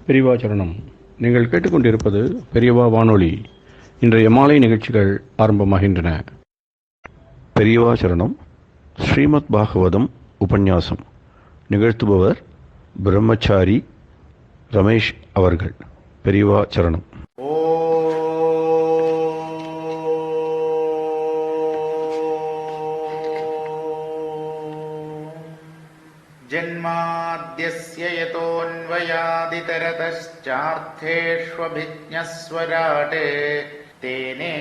பெரியவா சரணம். நீங்கள் கேட்டுக்கொண்டிருப்பது பெரியவா வானொலி. இன்றைய மாலை நிகழ்ச்சிகள் ஆரம்பமாகின்றன. பெரியவா சரணம். ஸ்ரீமத் பாகவதம் உபன்யாசம் நிகழ்த்துபவர் பிரம்மச்சாரி ரமேஷ் அவர்கள். பெரியவா சரணம். ஜன்மாத்யஸ்ய யதோன்வயாதிதரதশ্চাர்த்தேஷ்வபிஜ்ஞஸ்வராட் தேனே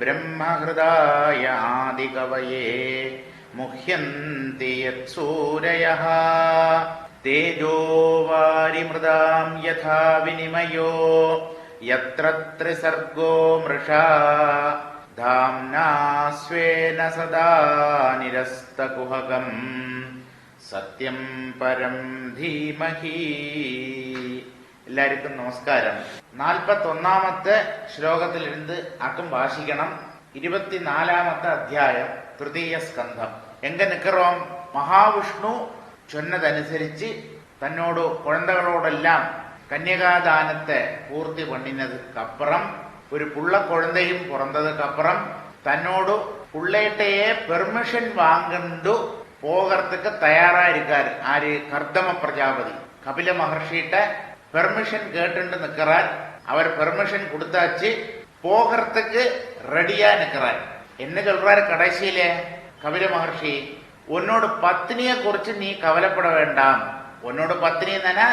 பிரம்மஹ்ருதாய ஆதிகவயே முஹ்யந்தி யத்சூரயः தேஜோ வாரிமிருதாம் யதா விநிமயோ யத்ர த்ரிசர்கோ மிருஷா தாம்னா ஸ்வேன சதா நிரஸ்தகுஹகம் സത്യം പരം ധീമഹി. എല്ലാവർക്കും നമസ്കാരം. 41ാമത്തെ ശ്ലോകത്തിലിരുന്ന് ആക്കും ഭാഷിക്കണം. 24ാമത്തെ അധ്യായം തൃതീയ സ്കന്ധം. എങ്ക നിക്കറോം മഹാവിഷ്ണു ചൊന്നതനുസരിച്ച് തന്നോട് കുഴന്തകളോടെല്ലാം കന്യകാദാനത്തെ പൂർത്തി പണിനതുക്കപ്പുറം ഒരു പുള്ള കുഴന്തയും പുറന്തതുക്കപ്പുറം തന്നോട് പുള്ളേട്ടയെ പെർമിഷൻ വാങ്ങണ്ടു போகிறதுக்கு தயாரா இருக்காரு. ஆறு? கர்தம பிரஜாபதி கபில மகர்ஷிட்ட பெர்மிஷன் கேட்டு நிக்கிறார். அவர் பெர்மிஷன் கொடுத்தாச்சு, போகிறதுக்கு ரெடியா நிக்கிறார். என்ன சொல்றாரு கடைசியில கபில மகர்ஷி? உன்னோட பத்னியை குறிச்சு நீ கவலைப்பட வேண்டாம். உன்னோட பத்னி தானே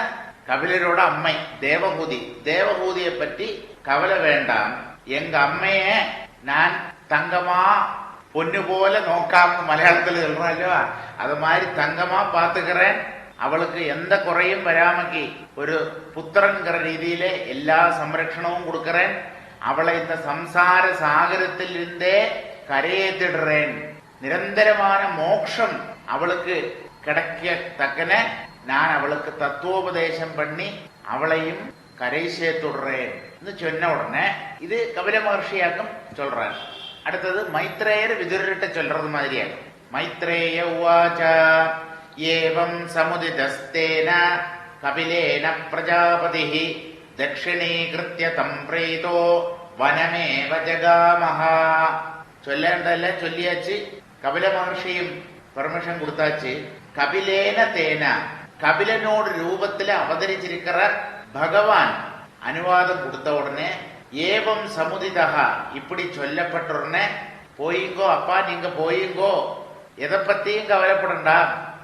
கபிலரோட அம்மை தேவகூதி. தேவகூதியை பற்றி கவலை வேண்டாம். எங்க அம்மைய நான் தங்கமா பொண்ணு போல நோக்காம மலையாளத்துல சொல்றாங்க. அது மாதிரி தங்கமா பாத்துக்கிறேன். அவளுக்கு எந்த குறையும் வராமக்கி ஒரு புத்திரன்கிற ரீதியில எல்லா சம்ரட்சணமும் கொடுக்கிறேன். அவளை இந்த சம்சார சாகரத்தில் இருந்தே கரையேற்றிடுறேன். நிரந்தரமான மோட்சம் அவளுக்கு கிடைக்கத்தக்கன நான் அவளுக்கு தத்துவோபதேசம் பண்ணி அவளையும் கரை சேர்த்துடுறேன் சொன்ன உடனே இது கபில மகர்ஷியாக்கும் சொல்றார். அடுத்தது மைத்ரேயர் விதுரர்கிட்ட சொல்றது மாதிரியாக மைத்ரேய உவாச்ச ஏவம் சமுதிதஸ்தேன கபிலேன பிரஜாபதிஹி தட்சிணீகிருத்ய தம் பிரீதோ வனமேவ ஜகாமஹா. சொல்லேண்டல்ல சொல்லியாச்சு. கபில மகர்ஷியும் பெர்மிஷன் கொடுத்தாச்சு. கபிலேன தேன கபிலனோடு ரூபத்துல அவதரிச்சிருக்கிற பகவான் அனுவாதம் கொடுத்த உடனே ஏவம் சமுதிதா இப்படி சொல்லப்பட்ட உடனே போயிங்கோ அப்பா, நீங்க போயிங்கோ, எதை பத்தியும் கவலைப்படண்டா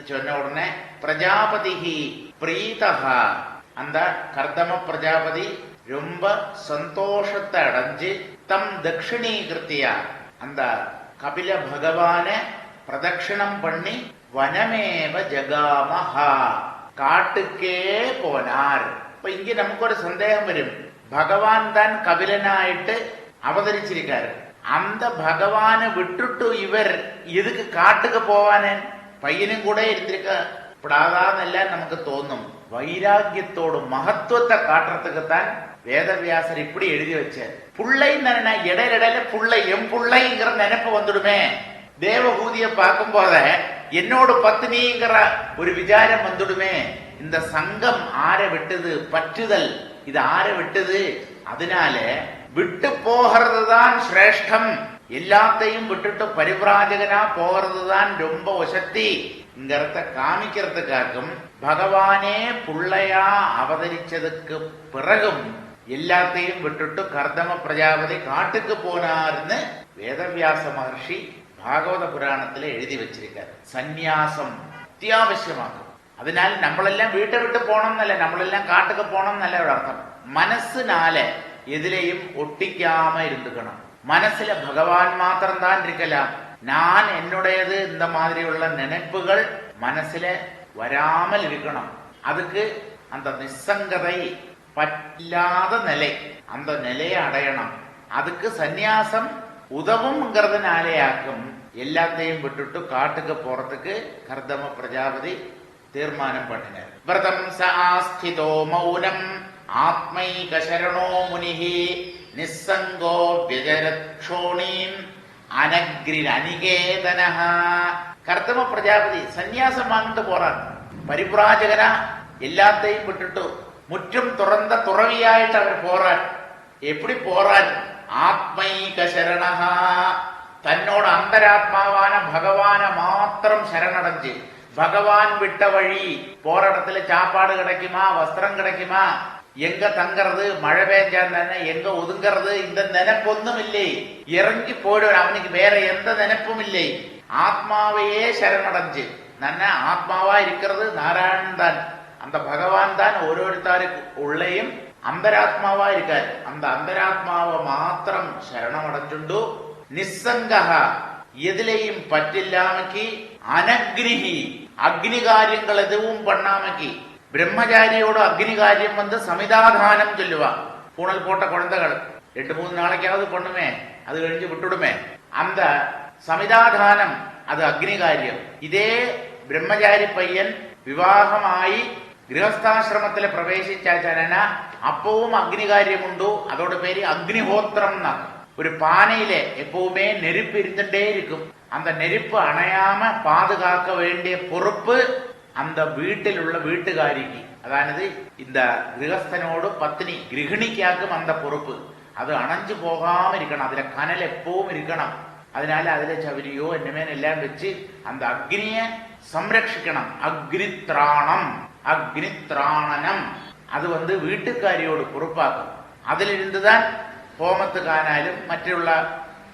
சொன்ன உடனே பிரஜாபதிஹி பிரீதஹா அந்த கர்தம பிரஜாபதி ரொம்ப சந்தோஷத்தை அடைஞ்சு தம் தட்சிணீகிருத்தியா அந்த கபில பகவான பிரதட்சிணம் பண்ணி வனமேவ ஜகாமஹா காட்டுக்கே போனார். இப்ப இங்க நமக்கு ஒரு சந்தேகம் வரும். பகவான் தான் கபிலனாயிட்டு அவதரிச்சிருக்காரு. அந்த பகவானை விட்டுட்டு இவர் எதுக்கு காட்டுக்கு போவானே? பையனும் கூட இருந்திருக்கப்படாதான்னெல்லாம் நமக்கு தோணும். வைராக்கியத்தோடு மகத்துவத்தை காட்டுறதுக்குத்தான் வேதவியாசர் இப்படி எழுதி வச்சார். புள்ளை தானே இடையில புள்ளை எம் புள்ளைங்கிற நினைப்பு வந்துடுமே. தேவகூதிய பார்க்கும் போத என்னோட பத்னிங்கிற ஒரு விசாரம் வந்துடுமே. இந்த சங்கம் ஆற விட்டது, பற்றுதல் இது ஆற விட்டது. அதனால விட்டு போகிறது தான் சிரேஷ்டம். எல்லாத்தையும் விட்டுட்டு பரிபிராஜகனா போகிறது தான் ரொம்ப வசதிங்கிறத காமிக்கிறதுக்காகவும் பகவானே புள்ளையா அவதரிச்சதுக்கு பிறகும் எல்லாத்தையும் விட்டுட்டு கர்தம பிரஜாபதி காட்டுக்கு போனார்னு வேதவியாச மகர்ஷி பாகவத புராணத்துல எழுதி வச்சிருக்கார். சந்நியாசம் அத்தியாவசியமாகும். அதனால നമ്മളെല്ലാം വീട്ടை വിട്ട് പോണമെന്നല്ല, നമ്മളെല്ലാം കാട്ടുക്ക് പോണമെന്നല്ല ഒരു അർത്ഥം. മനസ്സിനാല எதிலையும் ஒட்டிக்காம இருந்துக்கணும். மனசுல பகவான் மாத்திரம் தான் இருக்கலாம். நான் என்னுடையது இந்த மாதிரி உள்ள நினைப்புகள் மனசுல வராமல் இருக்கணும். அதுக்கு அந்த நிசங்கதை பற்றில்லாத நிலை, அந்த நிலையை அடையணும். அதுக்கு சந்நியாசம் உதவுங்கிறதுனாலேயாக்கும் எல்லாத்தையும் விட்டுட்டு காட்டுக்கு போறதுக்கு கர்தம பிரஜாபதி தீர்மானம் பண்ணினார். விரதம் சாஸ்திதோ மௌனம் ஆத்மைக சரணோ முனிஹி நிசங்கோ விஜரக்ஷோணீம் அனக்ரின் அனிகேதனஹா. கர்தம பிரஜாபதி சந்நியாசம் வாங்கிட்டு போறார். பரிபிராஜகனா எல்லாத்தையும் விட்டுட்டு முற்றும் துறந்த துறவியாயிட்டு அவர் போறார். எப்படி போறார்? ஆத்மைக சரணஹா, தன்னோட அந்தராத்மாவான பகவான மாத்திரம் சரணடைஞ்சு, பகவான் விட்ட வழி. போற இடத்துல சாப்பாடு கிடைக்குமா, வஸ்திரம் கிடைக்குமா, எங்க தங்கறது, மழை பெஞ்சா தானே எங்க ஒதுங்கிறது, இந்த நினைப்பொன்னும் இல்லை. இறங்கி போயிடுவார். அவனுக்கு வேற எந்த நினைப்பும் இல்லை. ஆத்மாவையே சரணடைஞ்சு, நன்ன ஆத்மாவா இருக்கிறது நாராயணன் தான். அந்த பகவான் தான் ஓரோருத்தாருக்கு உள்ளேயும் அந்தராத்மாவா இருக்கார். அந்த அந்தராத்மாவை மாத்திரம் சரணமடைஞ்சுண்டு நிசங்கா, எதிலையும் பற்றில்லாமக்கி, அனக்னிஹி, அக்னி காரியங்கள் எதுவும் பண்ணாமக்கி. பிரம்மச்சாரியோட அக்னி காரியம் வந்து சமிதாதானம் சொல்லுவா. பூணல் போட்ட குழந்தைகள் 2-3 நாளைக்காவது பண்ணுமே, அது கழிஞ்சு விட்டுடுமே. அந்த சமிதாதானம் அது அக்னி காரியம். இதே பிரம்மச்சாரி பையன் விவாகമായി ഗൃഹസ്ഥാശ്രമത്തിൽ പ്രവേശിച്ചാച്ചാ അപ്പവും അഗ്നികാര്യമുണ്ടോ. അതോട് പേര് അഗ്നിഹോത്രം എന്നാണ്. ഒരു പാനയിലെ എപ്പോവുമേ നെരുപ്പ് ഇരുന്നിട്ടേ ഇരിക്കും. அந்த நெருப்பு அணையாம பாதுகாக்க வேண்டிய பொறுப்பு அந்த வீட்டிலுள்ள வீட்டுக்காரிக்கு. அதாவது இந்த கிரகஸ்தனோடு பத்னி கிரகிணிக்காக்கும் அந்த பொறுப்பு. அது அணைஞ்சு போகாம இருக்கணும். அதுல கனல் எப்பவும் இருக்கணும். அதனால அதுல சவரியோ என்னமேன்னு எல்லாம் வச்சு அந்த அக்னிய சம்ரட்சிக்கணும். அக்னித்ராணம், அக்னித்ராணனம் அது வந்து வீட்டுக்காரியோடு பொறுப்பாக்கும். அதிலிருந்துதான் ஹோமத்துக்கானாலும் மറ്റുള്ള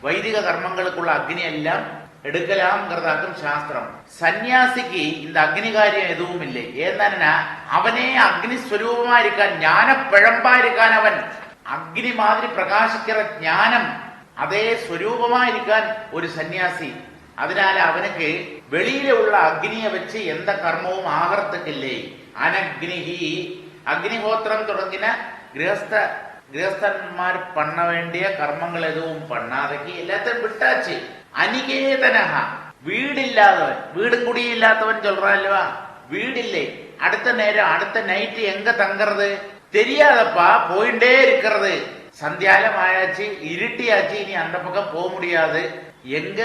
வைதிக கர்மங்களுக்குள்ள அக்னி எல்லாம் எடுக்கலாம்ங்கிறதாக்கும் சாஸ்திரம். சன்னியாசிக்கு இந்த அக்னி காரியம் எதுவும் இல்லை. ஏன்னா அவனே அக்னி ஸ்வரூபமா இருக்கான், ஞான பிழம்பா இருக்கான். அவன் அக்னி மாதிரி பிரகாசிக்கிற ஞானம் அதே ஸ்வரூபமா இருக்கான் ஒரு சன்னியாசி. அதனால அவனுக்கு வெளியில உள்ள அக்னியை வச்சு எந்த கர்மமும் ஆகிறதுக்கு இல்லை. அனக்னிஹி, அக்னிஹோத்திரம் தொடங்கின கிரகஸ்தன்மார் பண்ண வேண்டிய கர்மங்கள் எதுவும் பண்ணாதக்கு எல்லாத்தையும் விட்டாச்சு. அனிகேதனஹா, வீடு இல்லாதவன், வீடும் குடியும் இல்லாதவன் சொல்றான் இல்லவா, வீடு இல்லை. அடுத்த நேரம் அடுத்த நைட்டு எங்க தங்கறது தெரியாதப்பா, போயிட்டே இருக்கிறது. சந்தியாலம் ஆயாச்சு, இருட்டியாச்சு, இனி அந்த பக்கம் போக முடியாது. எங்க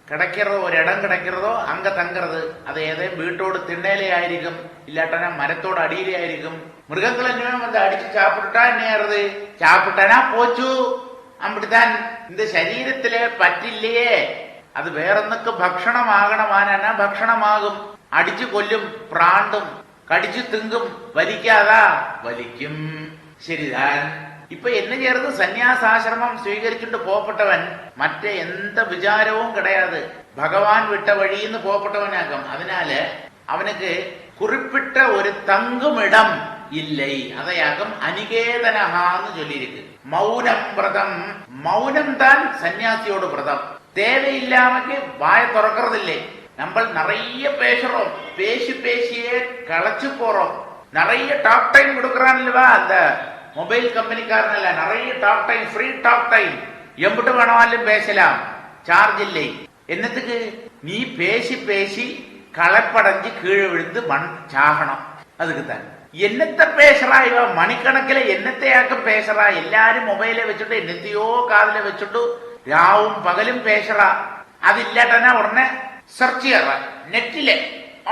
கிடைக்கிறதோ ஒரு இடம் கிடைக்கிறதோ அங்க தங்கிறது. அது ஏதேனும் வீட்டோடு திண்ணையிலே ஆயிருக்கும், இல்லாட்டனா மரத்தோட அடியிலே ஆயிருக்கும். மிருகங்கள் என்ன வந்து அடிச்சு சாப்பிட்டுட்டா என்ன ஆறுது, சாப்பிட்டானா போச்சு. அப்படித்தான் இந்த சரீரத்திலே பற்றில்லையே, அது വേറൊന്നൊക്കെ ഭക്ഷണമാകണമാനാ ഭക്ഷണമാകും. അടിച്ചു കൊല്ലും, പ്രാണ്ടും, കടിച്ചു തിങ്കും, വലിക്കാതാ വലിക്കും. ശരിതാൻ ഇപ്പൊ என்ன ചെയ്യறது, സന്യാസാശ്രമം സ്വീകരിച്ചിട്ട് പോപ്പെട്ടവൻ മറ്റേ എന്ത് വിചാരവും കിടയാതെ ഭഗവാൻ വിട്ട വഴിന്ന് പോപ്പെട്ടവനാകും. അതിനാല് അവനുക്ക് குறிப்பிட்ட ஒரு தங்குமிடம் இல்லை. அதையாகும் அனிகேதனஹான்னு சொல்லியிருக்கு. மௌனம் விரதம், மௌனம் தான் சன்னியாசியோட விரதம். தேவையில்லாமக்கு வாய திறக்கிறதில்லை. நம்ம நிறைய பேசுறோம், பேசி பேசியே களைச்சு போறோம். நிறைய டாக் டைம் கொடுக்கறான் இல்லவா அந்த மொபைல் கம்பெனிக்காரன், நிறைய talk time, free talk time, எம்பிட்டு வேணாலும் பேசலாம், சார்ஜ் இல்லை. என்னத்துக்கு? நீ பேசி பேசி களப்படைஞ்சு கீழே விழுந்து மண் சாகணும். அதுக்குத்தான். என்னத்த பேசுறா இவ, மணிக்கணக்கில் என்னத்தையாக்க பேசுறா. எல்லாரும் மொபைல வச்சுட்டு என்னத்தையோ காதல வச்சுட்டு ராவும் பகலும் பேசுறா. அது இல்லாட்டனா உடனே சர்ச் செய்யறா, நெட்டில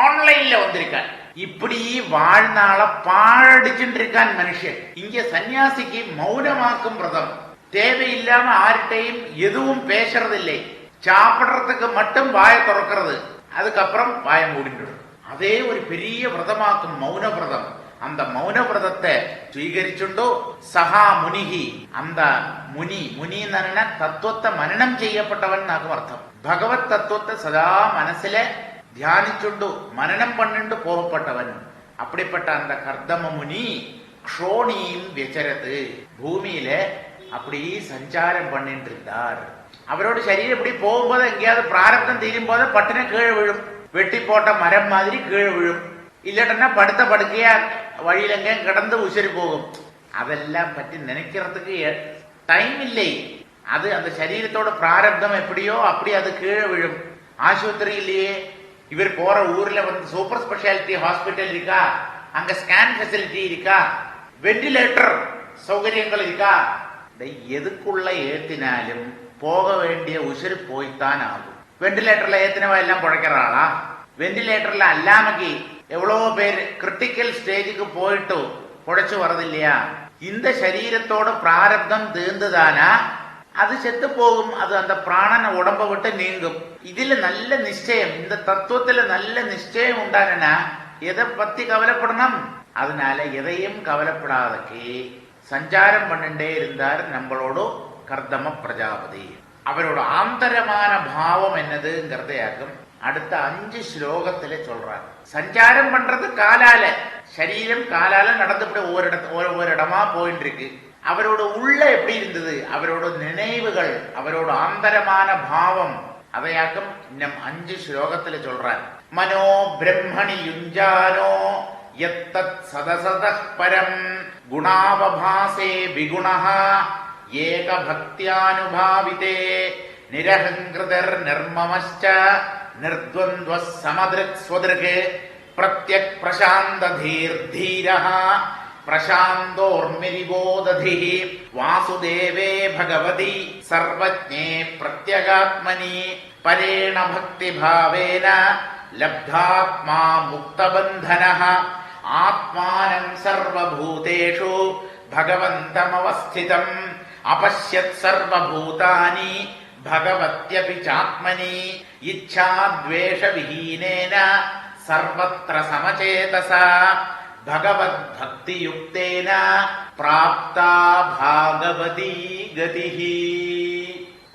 ஆன்லைன்ல வந்திருக்கான். இப்படி வாழ்நாள பாழடிச்சுட்டு இருக்கான் மனுஷன். இங்க சன்னியாசிக்கு மௌனமாக்கும் விரதம். தேவையில்லாம ஆர்கிட்டையும் எதுவும் பேசுறதில்லை. சாப்பிடுறதுக்கு மட்டும் வாய திறக்கிறது, அதுக்கப்புறம் வாய மூடிட்டு. அதே ஒரு பெரிய விரதமாக்கும் மௌன விரதம். அந்த மௌன விரதத்தை സ്വീകരിച്ചുണ്ടോ സഹാ മുനിഹി, அந்த முனி, முனி என்ன தத்துவத்தை மனனம் செய்யப்பட்டவன் அர்த்தம். பகவத் தத்துவத்தை சதா மனசுல தியானிச்சுண்டு மனனம் பண்ணிட்டு போகப்பட்டவன். அப்படிப்பட்ட அந்த கர்தம முனி க்ஷோணியும் விசரத்து, பூமியில அப்படி சஞ்சாரம் பண்ணிட்டு இருந்தார். அவரோட சரீரம் இப்படி போகும்போது எங்கேயாவது பிராரப்தம் தீரும் போது பட்டின கீழே விழும், வெட்டி போட்ட மரம் மாதிரி கீழே விழும். இல்லட்டா படுத்த படுக்கையா வழியில எங்க கிடந்து உசிரி போகும். அதெல்லாம் பற்றி நினைக்கிறதுக்கு டைம் இல்லை. அது அந்த சரீரத்தோட பிராரப்தம் எப்படியோ அப்படி அது கீழே விழும். ஆஸ்பத்திரியிலேயே இவர் போற ஊர்ல வந்து சூப்பர் ஸ்பெஷாலிட்டி ஹாஸ்பிட்டல் இருக்கா, அங்க ஸ்கேன் ஃபெசிலிட்டி இருக்கா, வெண்டிலேட்டர் சௌகரியங்கள் இருக்கா. எதுக்குள்ள ஏத்தினாலும் போக வேண்டிய உசிறு போய்த்தான் ஆகும். வெண்டிலேட்டர்ல ஏத்தினவா எல்லாம் பிழைக்கிறாளா? வெண்டிலேட்டர்ல அல்லாமக்கு எவ்வளவு பேர் கிரிட்டிக்கல் ஸ்டேஜுக்கு போயிட்டு உழைச்சு வரது இல்லையா? இந்த சரீரத்தோட பிராரப்தம் தீர்ந்துதானா அது செத்து போகும். அது அந்த பிராணனை உடம்ப விட்டு நீங்கும். இதுல நல்ல நிச்சயம், இந்த தத்துவத்துல நல்ல நிச்சயம் உண்டானா எதை பத்தி கவலைப்படணும்? அதனால எதையும் கவலைப்படாதக்கு சஞ்சாரம் பண்ணிட்டே இருந்தார் நம்மளோட கர்தம பிரஜாபதி. அவரோட ஆந்தரமான பாவம் என்னதுங்கிறதையாக்கும் அடுத்த 5 ஸ்லோகத்திலே சொல்றார். சஞ்சாரம் பண்றது காலால, சரீரம் காலால நடந்துபடி ஒவ்வொரு இடமா போயிட்டு இருக்கு. அவரோட உள்ள எப்படி இருந்தது, அவரோட நினைவுகள், அவரோட ஆந்தரமான பாவம், அதையாக்கும் இன்னும் 5 ஸ்லோகத்துல சொல்றார். மனோ பிரம்மணி யுஞ்சானோ யத்தத் சதசதः பரம் குணாவபாசே விகுணः ஏக பக்தியானுபாவிதே நிரஹங்கிருதர் நிர்மமஸ்ச நிர்த்வந்த்வஸ் சமத்ருக் ஸ்வத்ருக் பிரத்யக் பிரசாந்த தீர்தீரः பிரசாந்தோர்மிரிபோததி வாசுதேவே பகவதி சர்வஜ்ஞே பிரத்யகாத்மனி பரேண பக்தி பாவேன லப்தாத்மா முக்தபந்தனः ஆத்மானம் சர்வபூதேஷு பகவந்தமவஸ்திதம் அபஷ்யத் சர்வபூதானி பகவத்யபி சாத்மனி இச்சாத்வேஷ விஹீனேன சர்வத்ர சமசேதசா பகவத் பக்தி யுக்தேன பிராப்தா பாகவதி கதிஹி.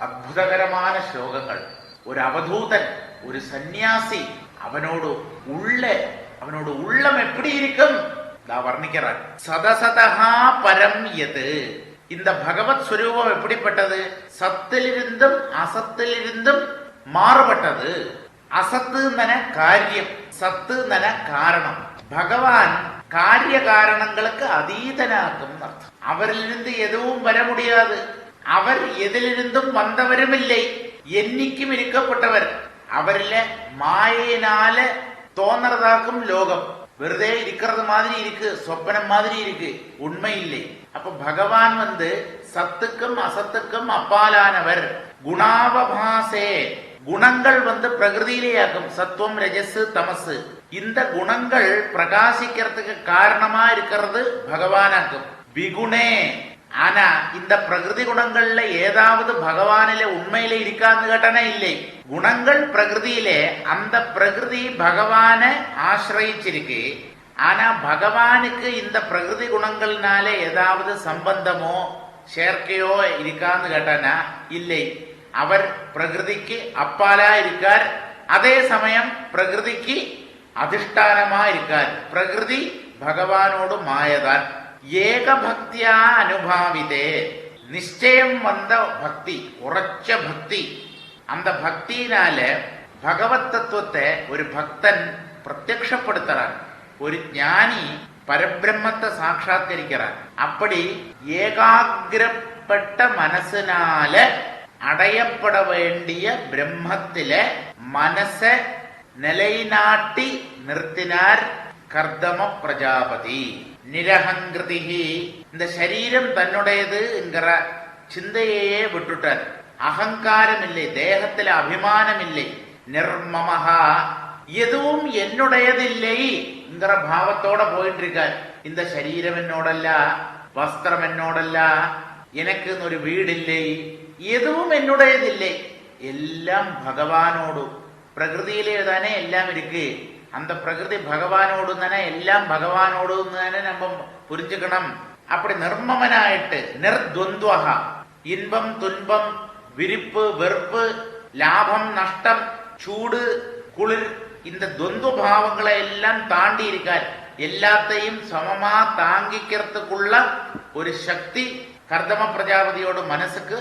அற்புதகரமான ஸ்லோகங்கள். ஒரு அவதூதன், ஒரு சந்நியாசி, அவனோடு உள்ளம் எப்படி இருக்கும் வர்ணிக்கிறார். சதசதஹா பரம் யது. இந்த பகவத் ஸ்வரூபம் எப்படிப்பட்டது? சத்திலிருந்தும் அசத்திலிருந்தும் மாறுபட்டது. அசத்து நன காரியம், சத்து நன காரணம். பகவான் காரிய காரணங்களுக்கு அதீதனாகும் அர்த்தம். அவரிலிருந்து எதுவும் வர முடியாது. அவர் எதிலிருந்தும் வந்தவரும் இல்லை, என்னைக்கும் இருக்கப்பட்டவர். அவரில மாயினால தோன்றதாக்கும் லோகம் வெறுதே இருக்கிறது மாதிரி இருக்கு, சொப்பனம் மாதிரி இருக்கு, உண்மை இல்லை. அப்ப பகவான் சத்துக்கும் அசத்துக்கும் அப்பாலானவர். குணாவபாசே, குணங்கள் பிரகிருதியிலேயாக்கும், சத்துவம் ரஜசு தமசு. இந்த குணங்கள் பிரகாசிக்கிறதுக்கு காரணமா இருக்கிறது பகவானாக்கும். விகுணே, ஆனா இந்த பிரகிருதி குணங்கள்ல ஏதாவது பகவானில உண்மையில இருக்கான்னு கேட்டானே இல்லை. குணங்கள் பிரகிருதியிலே, அந்த பிரகிருதி பகவான ஆசிரயிச்சிருக்கு. ஆனா பகவானுக்கு இந்த பிரகிருதி குணங்கள்னால ஏதாவது சம்பந்தமோ சேர்க்கையோ இருக்கான்னு கேட்டானா இல்லை. அவர் பிரகிருதிக்கு அப்பாலா இருக்கார், அதே சமயம் பிரகிருதிக்கு அதிஷ்டானமா இருக்கார். பிரகிருதி பகவானோடு மாயதான். ஏக பக்தியா அனுபாவிதே, நிச்சயம் வந்த பக்தி, உറച്ച பக்தி. அந்த பக்தியினால பகவத் தத்துவத்தை ஒரு பக்தன் பிரத்யக்ஷப்படுத்துறார். ஒரு ஞானி பரபிரம்மத்தை சாட்சாத்கரிக்கிறார். அப்படி ஏகாகிரப்பட்ட மனசினால அடையப்பட வேண்டிய பிரம்மத்தில மனச நிலைநாட்டி நிறுத்தினார் கர்தம பிரஜாபதி. நிரஹங்கிருதிகி, இந்த சரீரம் தன்னுடையதுங்கிற சிந்தையே விட்டுட்டார். அகங்காரம் இல்லை, தேகத்துல அபிமானம் இல்லை. நிர்மமஹா, எதுவும் என்னுடையதில்லைங்கிற பாவத்தோட போயிட்டு இருக்கார். இந்த சரீரம் என்னோடல்ல, வஸ்திரம் என்னோடல்ல, எனக்கு ஒரு வீடில்லை, எதுவும் என்னுடையதில்லை, எல்லாம் பகவானோடு. பிரகிருதியிலே தானே எல்லாம் இருக்கு. அந்த பிரகிருதி பகவானோடு தானே, எல்லாம் பகவானோடு தானே நம்ம புரிஞ்சுக்கணும். அப்படி நிர்மமனாயிட்டு நிர்த்வந்த்வஹா, இன்பம் துன்பம், விருப்பு வெறுப்பு, லாபம் நஷ்டம், சூடு குளிர், இந்த துவந்து பாவங்களை எல்லாம் தாண்டி இருக்கார். எல்லாத்தையும் சமமா தாங்கிக்கிறதுக்குள்ள ஒரு சக்தி கர்தம பிரஜாபதியோட மனசுக்கு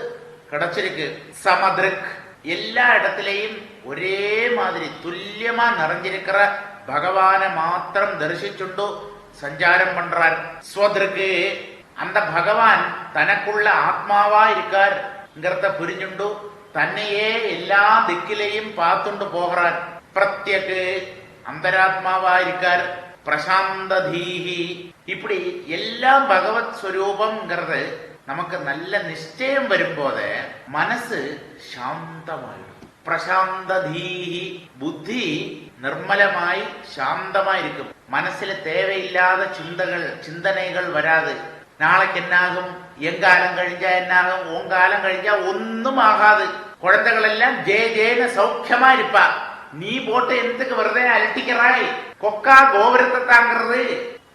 கிடைச்சிருக்கு. சமத்ருக், எல்லா இடத்திலையும் ஒரே மாதிரி துல்லியமா நிறைஞ்சிருக்கிற பகவான மாத்திரம் தரிசிச்சுண்டு சஞ்சாரம் பண்றார். ஸ்வத்ருக்கு, அந்த பகவான் தனக்குள்ள ஆத்மாவா இருக்கார்ங்கிறத புரிஞ்சுண்டு தன்னையே எல்லா திக்கிலையும் பார்த்துண்டு போகிறார். பிரத்யக்கு, அந்தராத்மாவா இருக்கார். பிரசாந்த தீஹி, இப்படி எல்லாம் பகவத் ஸ்வரூபம்ங்கிறது நமக்கு நல்ல நிச்சயம் வரும்போது மனசு சாந்தமாயிடும். பிரசாந்ததீஹி, புத்தி நிர்மலமாய் சாந்தமாயிருக்கும். மனசுல தேவையில்லாத சிந்தனைகள் வராது. நாளைக்கு என்னாகும், எங்காலம் கழிஞ்சா என்னாகும், உங்காலம் கழிஞ்சா ஒன்னும் ஆகாது. குழந்தைகள் எல்லாம் ஜேன்னு சௌக்கியமா இருப்பா. நீ போட்டு என்னத்துக்கு வெறுതെ அலட்டிக்கிறாய், கொக்கா கோபுரத்தை தாங்கிறது.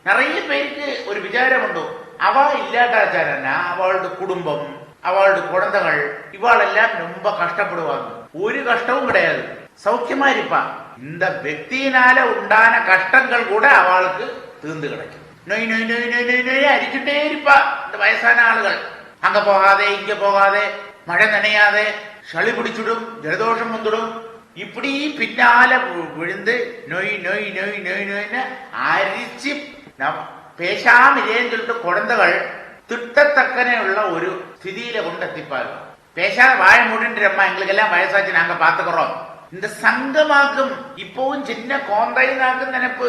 நிறைய பேருக்கு ஒரு விசாரம் உண்டு, அவ இல்லாட்டாச்சாரன்னா அவளோட குடும்பம், அவளோட குழந்தைகள் இவாளெல்லாம் ரொம்ப கஷ்டப்படுவாங்க. ஒரு கஷ்டமும் கிடையாது, சௌக்கியமா இருப்பா. இந்த വ്യക്തിயினால உண்டான கஷ்டங்கள் கூட அவளுக்கு தீர்ந்து கிடைக்கும். நொய் நொய் நொய் நொய் நொய் நொய் அரிச்சுட்டே இருப்பா இந்த வயசான ஆளுகள். அங்க போகாதே, இங்க போகாதே, மழை நனையாதே, சளி பிடிச்சுடும், ஜலதோஷம் வந்துடும், இப்படி பின்னால விழுந்து நொய் நொய் நொய் நொய் நொய்னு அரிச்சு பேசாம இதேன்னு சொல்லிட்டு குழந்தைகள் திட்டத்தக்கனே உள்ள ஒரு ஸ்திதியில கொண்டெத்திப்பாங்க. பேசாத வாய மூடின்றம்மா, எங்களுக்கு எல்லாம் வயசாச்சு, நாங்க பாத்துக்கிறோம். இந்த சங்கமாக்கும் இப்பவும் சின்ன கோந்தைனாக்கும் நினைப்பு.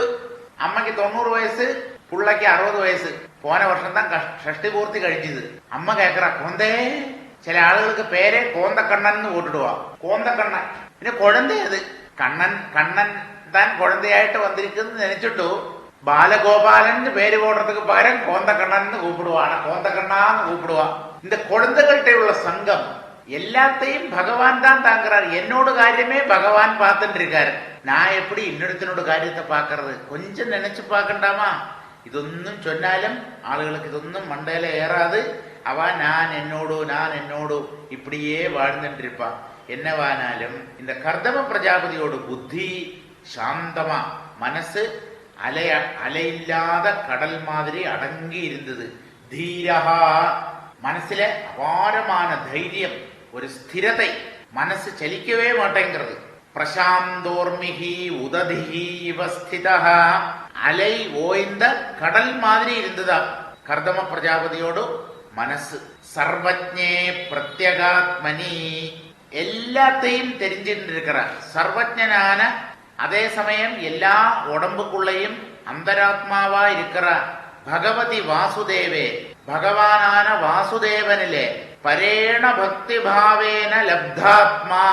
അമ്മയ്ക്ക് 90 വയസ്സ്, പുള്ളക്ക് 60 വയസ്സ്. പോന വർഷം താൻ ഷഷ്ടി പൂർത്തി കഴിച്ചത്. അമ്മ കേക്കറ കോന്തേ. ചില ആളുകൾക്ക് പേരെ കോന്തക്കണ്ണൻ എന്ന് പോട്ടിടുവാ, കോന്തക്കണ്ണൻ. പിന്നെ കുഴന്തയത് കണ്ണൻ താൻ കുഴന്തയായിട്ട് വന്നിരിക്കുന്നു നനച്ചിട്ടു ബാലഗോപാലൻ പേര് പോടുறதுக்கு പകരം கோந்தக்கண்ணன் கூப்பிடுவான், கோந்தக்கண்ணான்னு கூப்பிடுவா. இந்த குழந்தைகள்கிட்ட உள்ள சங்கம் எல்லாத்தையும் பகவான் தான் தாங்குறாரு. என்னோட காரியமே பகவான் பார்த்துட்டு இருக்காரு. நான் எப்படி இன்னொருத்தனோட காரியத்தை பாக்குறது? கொஞ்சம் நினைச்சு பார்க்கண்டாமா? ഇതൊന്നും ചൊന്നാലും ആളുകൾക്ക് ഇതൊന്നും മണ്ടയില ഏറാത്. അവ ഞാൻ എന്നോട് ഇപ്പടിയേ വാഴ്ന്നിട്ടിരിപ്പാ. എന്നവാനാലും இந்த கர்தம பிரஜாபதியோட புத்தி சாந்தமா, மனசு அலையில்லாத கடல் மாதிரி அடங்கி இருந்தது. தீரஹா, மனசுல அபாரமான தைரியம், ஒரு ஸ்திரதை, மனசு சலிக்கவே மாட்டேங்கிறது. பிரசாந்தோர்மிகி உததிஹி இவஸ்திதா, அலை ஓய்ந்த கடல் மாதிரி இருந்ததா கர்தம பிரஜாபதியோடு மனசு. சர்வஜ்ஞே பிரத்யகாத்மனி, எல்லாத்தையும் தெரிஞ்சுட்டு இருக்கிறார். சர்வஜனான அதே சமயம் எல்லா உடம்புக்குள்ளையும் அந்தராத்மாவா இருக்கிறார். பகவதி வாசுதேவே, பகவானான வாசுதேவனிலே பரேண பக்தி பாவேன லப்தாத்மா,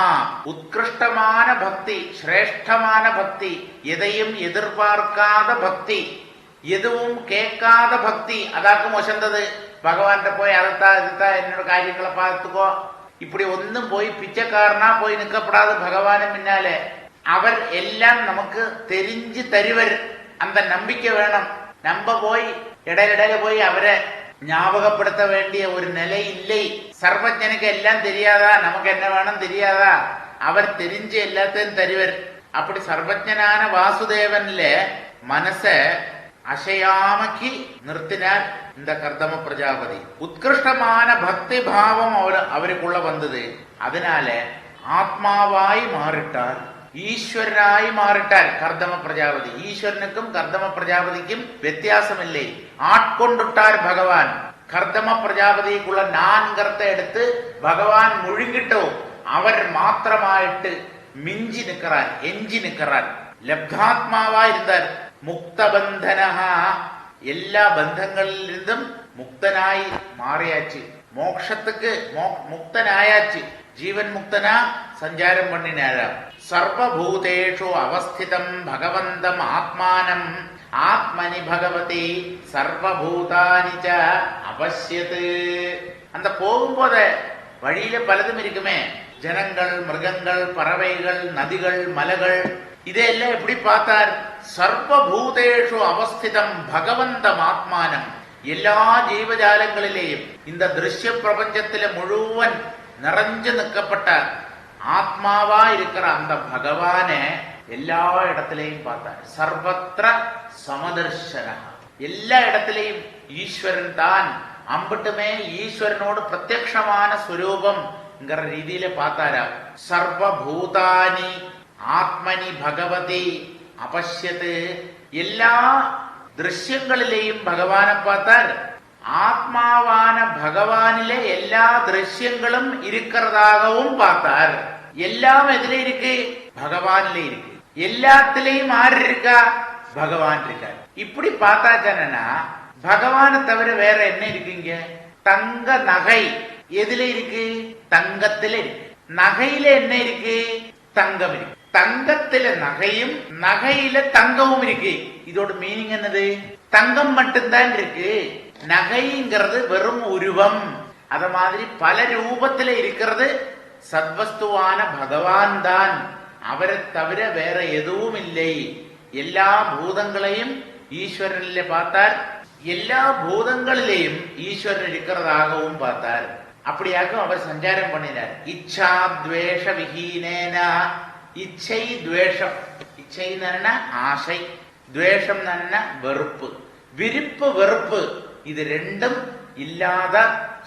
உத்கிருஷ்டமான பக்தி, சிரேஷ்டமான பக்தி, எதையும் எதிர்பார்க்காத பக்தி, எதுவும் கேட்காத பக்தி. அதாக்கும் வசந்தது. பகவான்கிட்ட போய் அதைத்தா இதுத்தா என்னோட காரியங்களை பார்த்துக்கோ, இப்படி ஒன்னும் போய் பிச்சைக்காரனா போய் நிற்கப்படாது. பகவானும் பின்னாலே அவர் எல்லாம் நமக்கு தெரிஞ்சு தருவர். அந்த நம்பிக்கை வேணும். நம்ம போய் இடையில போய் அவரை ஞாபகப்படுத்த வேண்டிய ஒரு நிலை இல்லை. சர்வஜனுக்கு எல்லாம் தெரியாதா? நமக்கு என்ன வேணும் தெரியாதா? அவர் தெரிஞ்சு எல்லாத்தையும் தருவர். அப்படி சர்வஜனான வாசுதேவன்ல மனச அசையாமக்கி நிறுத்தினார் இந்த கர்தம பிரஜாபதி. உத்கிருஷ்டமான பக்தி பாவம் அவருக்குள்ள வந்தது. அதனால ஆத்மாவாய் மாறிட்டார், ஈஸ்வரனாய் மாறிட்டார் கர்தம பிரஜாபதி. ஈஸ்வரனுக்கும் கர்தம பிரஜாபதிக்கும் வித்தியாசம் இல்லை. ஆட்கொண்டுட்டார் பகவான். கர்தம பிரஜாபதிக்குள்ள நான்கிறத எடுத்து பகவான் முழுங்கிட்டோ அவர் மாத்திரமாயிட்டு மிஞ்சி நிற்கிறார், எஞ்சி நிற்கிறார். லப்தாத்மாவா இருந்தார். முக்த பந்தனஹா, எல்லா பந்தங்களிலிருந்தும் முக்தனாய் மாறியாச்சு. மோட்சத்துக்கு முக்தனாயாச்சு. ஜீவன் முக்தனா சஞ்சாரம் பண்ணினாரா. சர்வபூதேஷு அவஸ்திதம் பகவந்தம் ஆத்மானம் ஆத்மனி பகவதி சர்வபூதானி ச அவசியது. அந்த போகும்போத வழியில பலதும் இருக்குமே, ஜனங்கள், மிருகங்கள், பறவைகள், நதிகள், மலைகள், இதெல்லாம் எப்படி பார்த்தார்? சர்வபூதேஷு அவஸ்திதம் பகவந்தம் ஆத்மானம், எல்லா ஜீவஜாலங்களிலேயும் இந்த திருஷ்ய பிரபஞ்சத்தில முழுவன் நிறைஞ்சு நிற்கப்பட்ட ஆத்மாவா இருக்கிற அந்த பகவான எல்லா இடத்திலையும் பார்த்தார். சர்வத்திர சமதர்சன, எல்லா இடத்திலையும் ஈஸ்வரன் தான். அம்பட்டுமே ஈஸ்வரனோடு பிரத்யக்ஷமான ஸ்வரூபம்ங்கிற ரீதியில பார்த்தாரா. சர்வபூதானி ஆத்மனி பகவதி அபஷ்யத்து, எல்லா ദൃശ്യങ്ങളിലെയും ഭഗവാനെ பார்த்தார். ஆத்மாவான பகவானிலே எல்லா திருஷ்யங்களும் இருக்கிறதாகவும் பார்த்தார். எல்லாம் எதுல இருக்கு? பகவான்ல இருக்கு. எல்லாத்திலையும் ஆறு இருக்கா? பகவான் இருக்கார். இப்படி பார்த்தாச்சானா பகவானை தவிர வேற என்ன இருக்குங்க? தங்க நகை எதுல இருக்கு? தங்கத்தில இருக்கு. நகையில என்ன இருக்கு? தங்கம் இருக்கு. தங்கத்தில நகையும் நகையில தங்கமும் இருக்கு. இதோட மீனிங் என்னது? தங்கம் மட்டும்தான் இருக்கு, நகைங்கிறது வெறும் உருவம். அத மாதிரி பல ரூபத்துல இருக்கிறது சத்வஸ்துவான பகவான் தான். அவரை தவிர வேற எதுவும் இல்லை. எல்லா பூதங்களையும் ஈஸ்வரனில பார்த்தார், எல்லா பூதங்களிலேயும் ஈஸ்வரன் இருக்கிறதாகவும் பார்த்தார். அப்படியாக அவர் சஞ்சாரம் பண்ணினார். இச்சா துவேஷ விஹீனேன, இச்சை துவேஷம், இச்சை ஆசை, துவேஷம் வெறுப்பு, விருப்பு வெறுப்பு, இது ரெண்டும் இல்லாத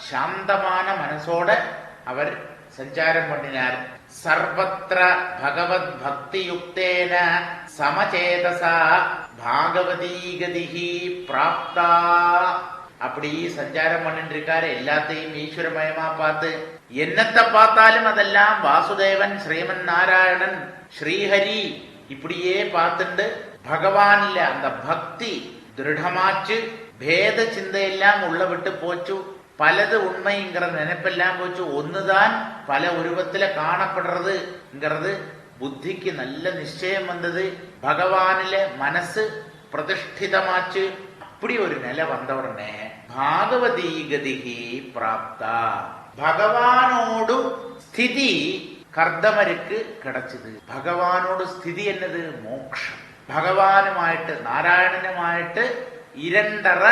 சாந்தமான மனசோட அவர் சஞ்சாரம் பண்ணினார். சர்வத்ர பகவத் பக்தி யுக்தேன சமச்சேதசா பாகவதீ கதிஹி பிராப்தா. அப்படி சஞ்சாரம் பண்ணிட்டு இருக்காரு. எல்லாத்தையும் ஈஸ்வரமயமா பார்த்து, என்னத்தை பார்த்தாலும் அதெல்லாம் வாசுதேவன், ஸ்ரீமன் நாராயணன், ஸ்ரீஹரி இப்படியே பார்த்துட்டு பகவான்ல அந்த பக்தி திருடமாச்சு. பேத சிந்தையெல்லாம் உள்ள விட்டு போச்சு. பலது உண்மைங்கிற நினைப்பெல்லாம் போச்சு. ஒண்ணுதான் பல உருவத்துல காணப்படுறதுங்கிறது புத்திக்கு நல்ல நிச்சயம் வந்தது. பகவானில மனசு பிரதிஷ்டிதமாச்சு. அப்படி ஒரு நிலை வந்த உடனே பாகவதீ கதிகி பிராப்தா, பகவானோடு ஸ்திதி கர்தமருக்கு கிடைச்சது. பகவானோடு ஸ்திதி என்னது? மோக்ஷம். ഭഗവാനുമായിട്ട് നാരായണനുമായിട്ട് ഇരണ്ടറ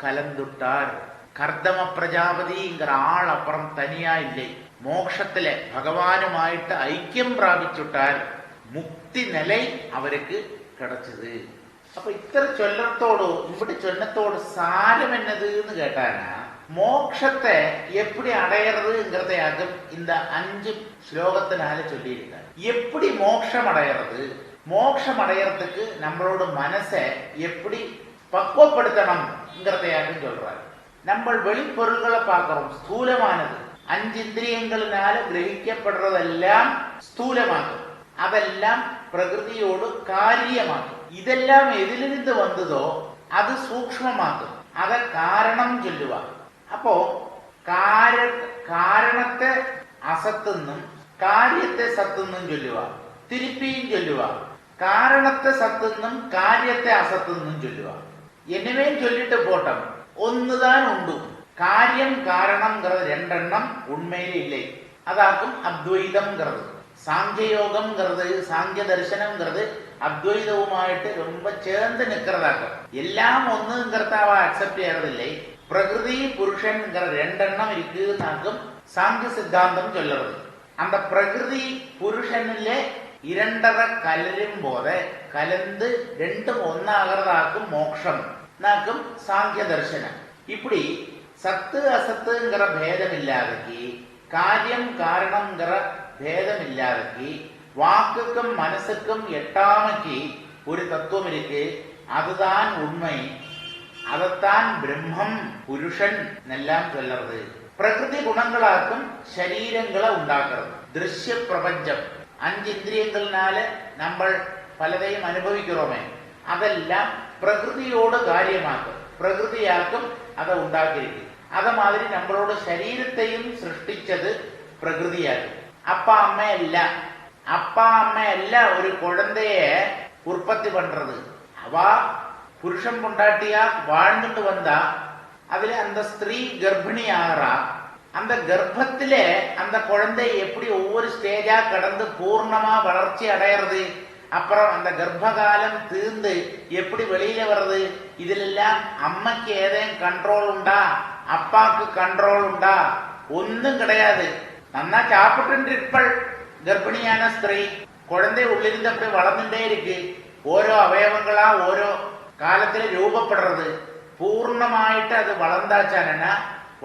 കലந்துட்டார். கர்தம பிரஜாபதிங்கிற ஆள் அப்புறம் தனியா இல்லை. மோட்சத்தில பகவானுமாയിട്ട് ஐக்கியம் பிராபிச்சுட்டார். முக்தி நிலை அவருக்கு கிடைச்சது. அப்ப இத்தனை சொல்லத்தோடு இப்படி சொன்னத்தோடு சாரம் என்னதுன்னு கேட்டானா, மோட்சத்தை எப்படி அடையிறதுங்கிறதையாகும் இந்த 5 ஸ்லோகத்தினால சொல்லியிருக்கார். எப்படி மோட்சம் அடையிறது? மோட்சம் அடையறதுக்கு நம்மளோட மனசை எப்படி பக்குவப்படுத்தணும்ங்கிறதையாகும் சொல்றாரு. நம்ம வெளிப்பொருள்களை பார்க்கிறோம், ஸ்தூலமானது. 5 இந்திரியங்களினால கிரகிக்கப்படுறதெல்லாம் ஸ்தூலமாகும். அதெல்லாம் பிரகிருதியோடு காரியமாகும். இதெல்லாம் எதிலிருந்து வந்ததோ அது சூக்ஷ்மமாகும். அத காரணம் சொல்லுவாங்க. அப்போ காரணத்தை அசத்துன்னும் காரியத்தை சத்துன்னும் சொல்லுவாங்க. திருப்பியும் சொல்லுவாங்க காரணத்தை சத்துன்னும் காரியத்தை அசத்துன்னும் சொல்லுவாங்க. என்னவே சொல்லிட்டு போட்டோம், ஒண்ணுதான் உண்டு. காரியம் காரணம்ங்கிறது 2 எண்ணம் உண்மையிலே இல்லை. அதாக்கும் அத்வைதம்ங்கிறது. சாங்கிய யோகம்ங்கிறது, சாங்கிய தரிசனம்ங்கிறது அத்வைதவுமாயிட்டு ரொம்ப சேர்ந்து நிக்கிறதாக்கும். எல்லாம் ஒண்ணுங்கிறத அவ அக்செப்ட் செய்யறதில்லை. பிரகிருதி புருஷன்ங்கிற 2 எண்ணம் இருக்குன்னாக்கும் சாங்கிய சித்தாந்தம் சொல்லுறது. அந்த பிரகிருதி புருஷனிலே 2 கலரும் போத கலந்து 2 ஒன்னாகிறதாக்கும் மோட்சம் நாக்கும் சாங்கிய தரிசனம். இப்படி சத்து அசத்துங்கிற பேதம் இல்லாதக்கு, காரியம் காரணம்ங்கிற பேதம் இல்லாதக்கு, வாக்குக்கும் மனசுக்கும் எட்டாமைக்கு ஒரு தத்துவம் இருக்கு. அதுதான் உண்மை. அதத்தான் பிரம்மம் புருஷன் எல்லாம் சொல்றது. பிரகிருதி குணங்களாக்கும் சரீரங்களை உண்டாக்குறது. திருஷ்ய பிரபஞ்சம் 5 இந்திரியங்கள்னால நம்ம பலதையும் அனுபவிக்கிறோமே, அதெல்லாம் பிரகிருதியோட காரியமாக்கும். பிரகிருதியாக்கும் அதை உண்டாக்கியிருக்கு. அத மாதிரி நம்மளோட சரீரத்தையும் சிருஷ்டிச்சது பிரகிருதியாகும். அப்பா அம்மா எல்லாம் ஒரு குழந்தைய உற்பத்தி பண்றது. அவா புருஷன் பொண்டாட்டியா வாழ்ந்துட்டு வந்தா அதுல அந்த ஸ்திரீ கர்ப்பிணி ஆகிறா. அந்த கர்ப்பத்தில அந்த குழந்தை எப்படி ஒவ்வொரு ஸ்டேஜா கடந்து பூர்ணமா வளர்ச்சி அடையிறது, அப்புறம் அந்த கர்ப்பகாலம் தீர்ந்து எப்படி வெளியில வர்றது, இதுல அம்மைக்கு ஏதேனும் கண்ட்ரோல் உண்டா, அப்பாக்கு கண்ட்ரோல் உண்டா? ஒன்னும் கிடையாது. நன்னா சாப்பிட்டு இருப்பள் கர்ப்பிணியான ஸ்திரீ. குழந்தை உள்ளிருந்து அப்படி வளர்ந்துட்டே இருக்கு. ஓரோ அவயவங்களா ஓரோ காலத்துல ரூபப்படுறது. பூர்ணமாயிட்டு அது வளர்ந்தாச்சானா,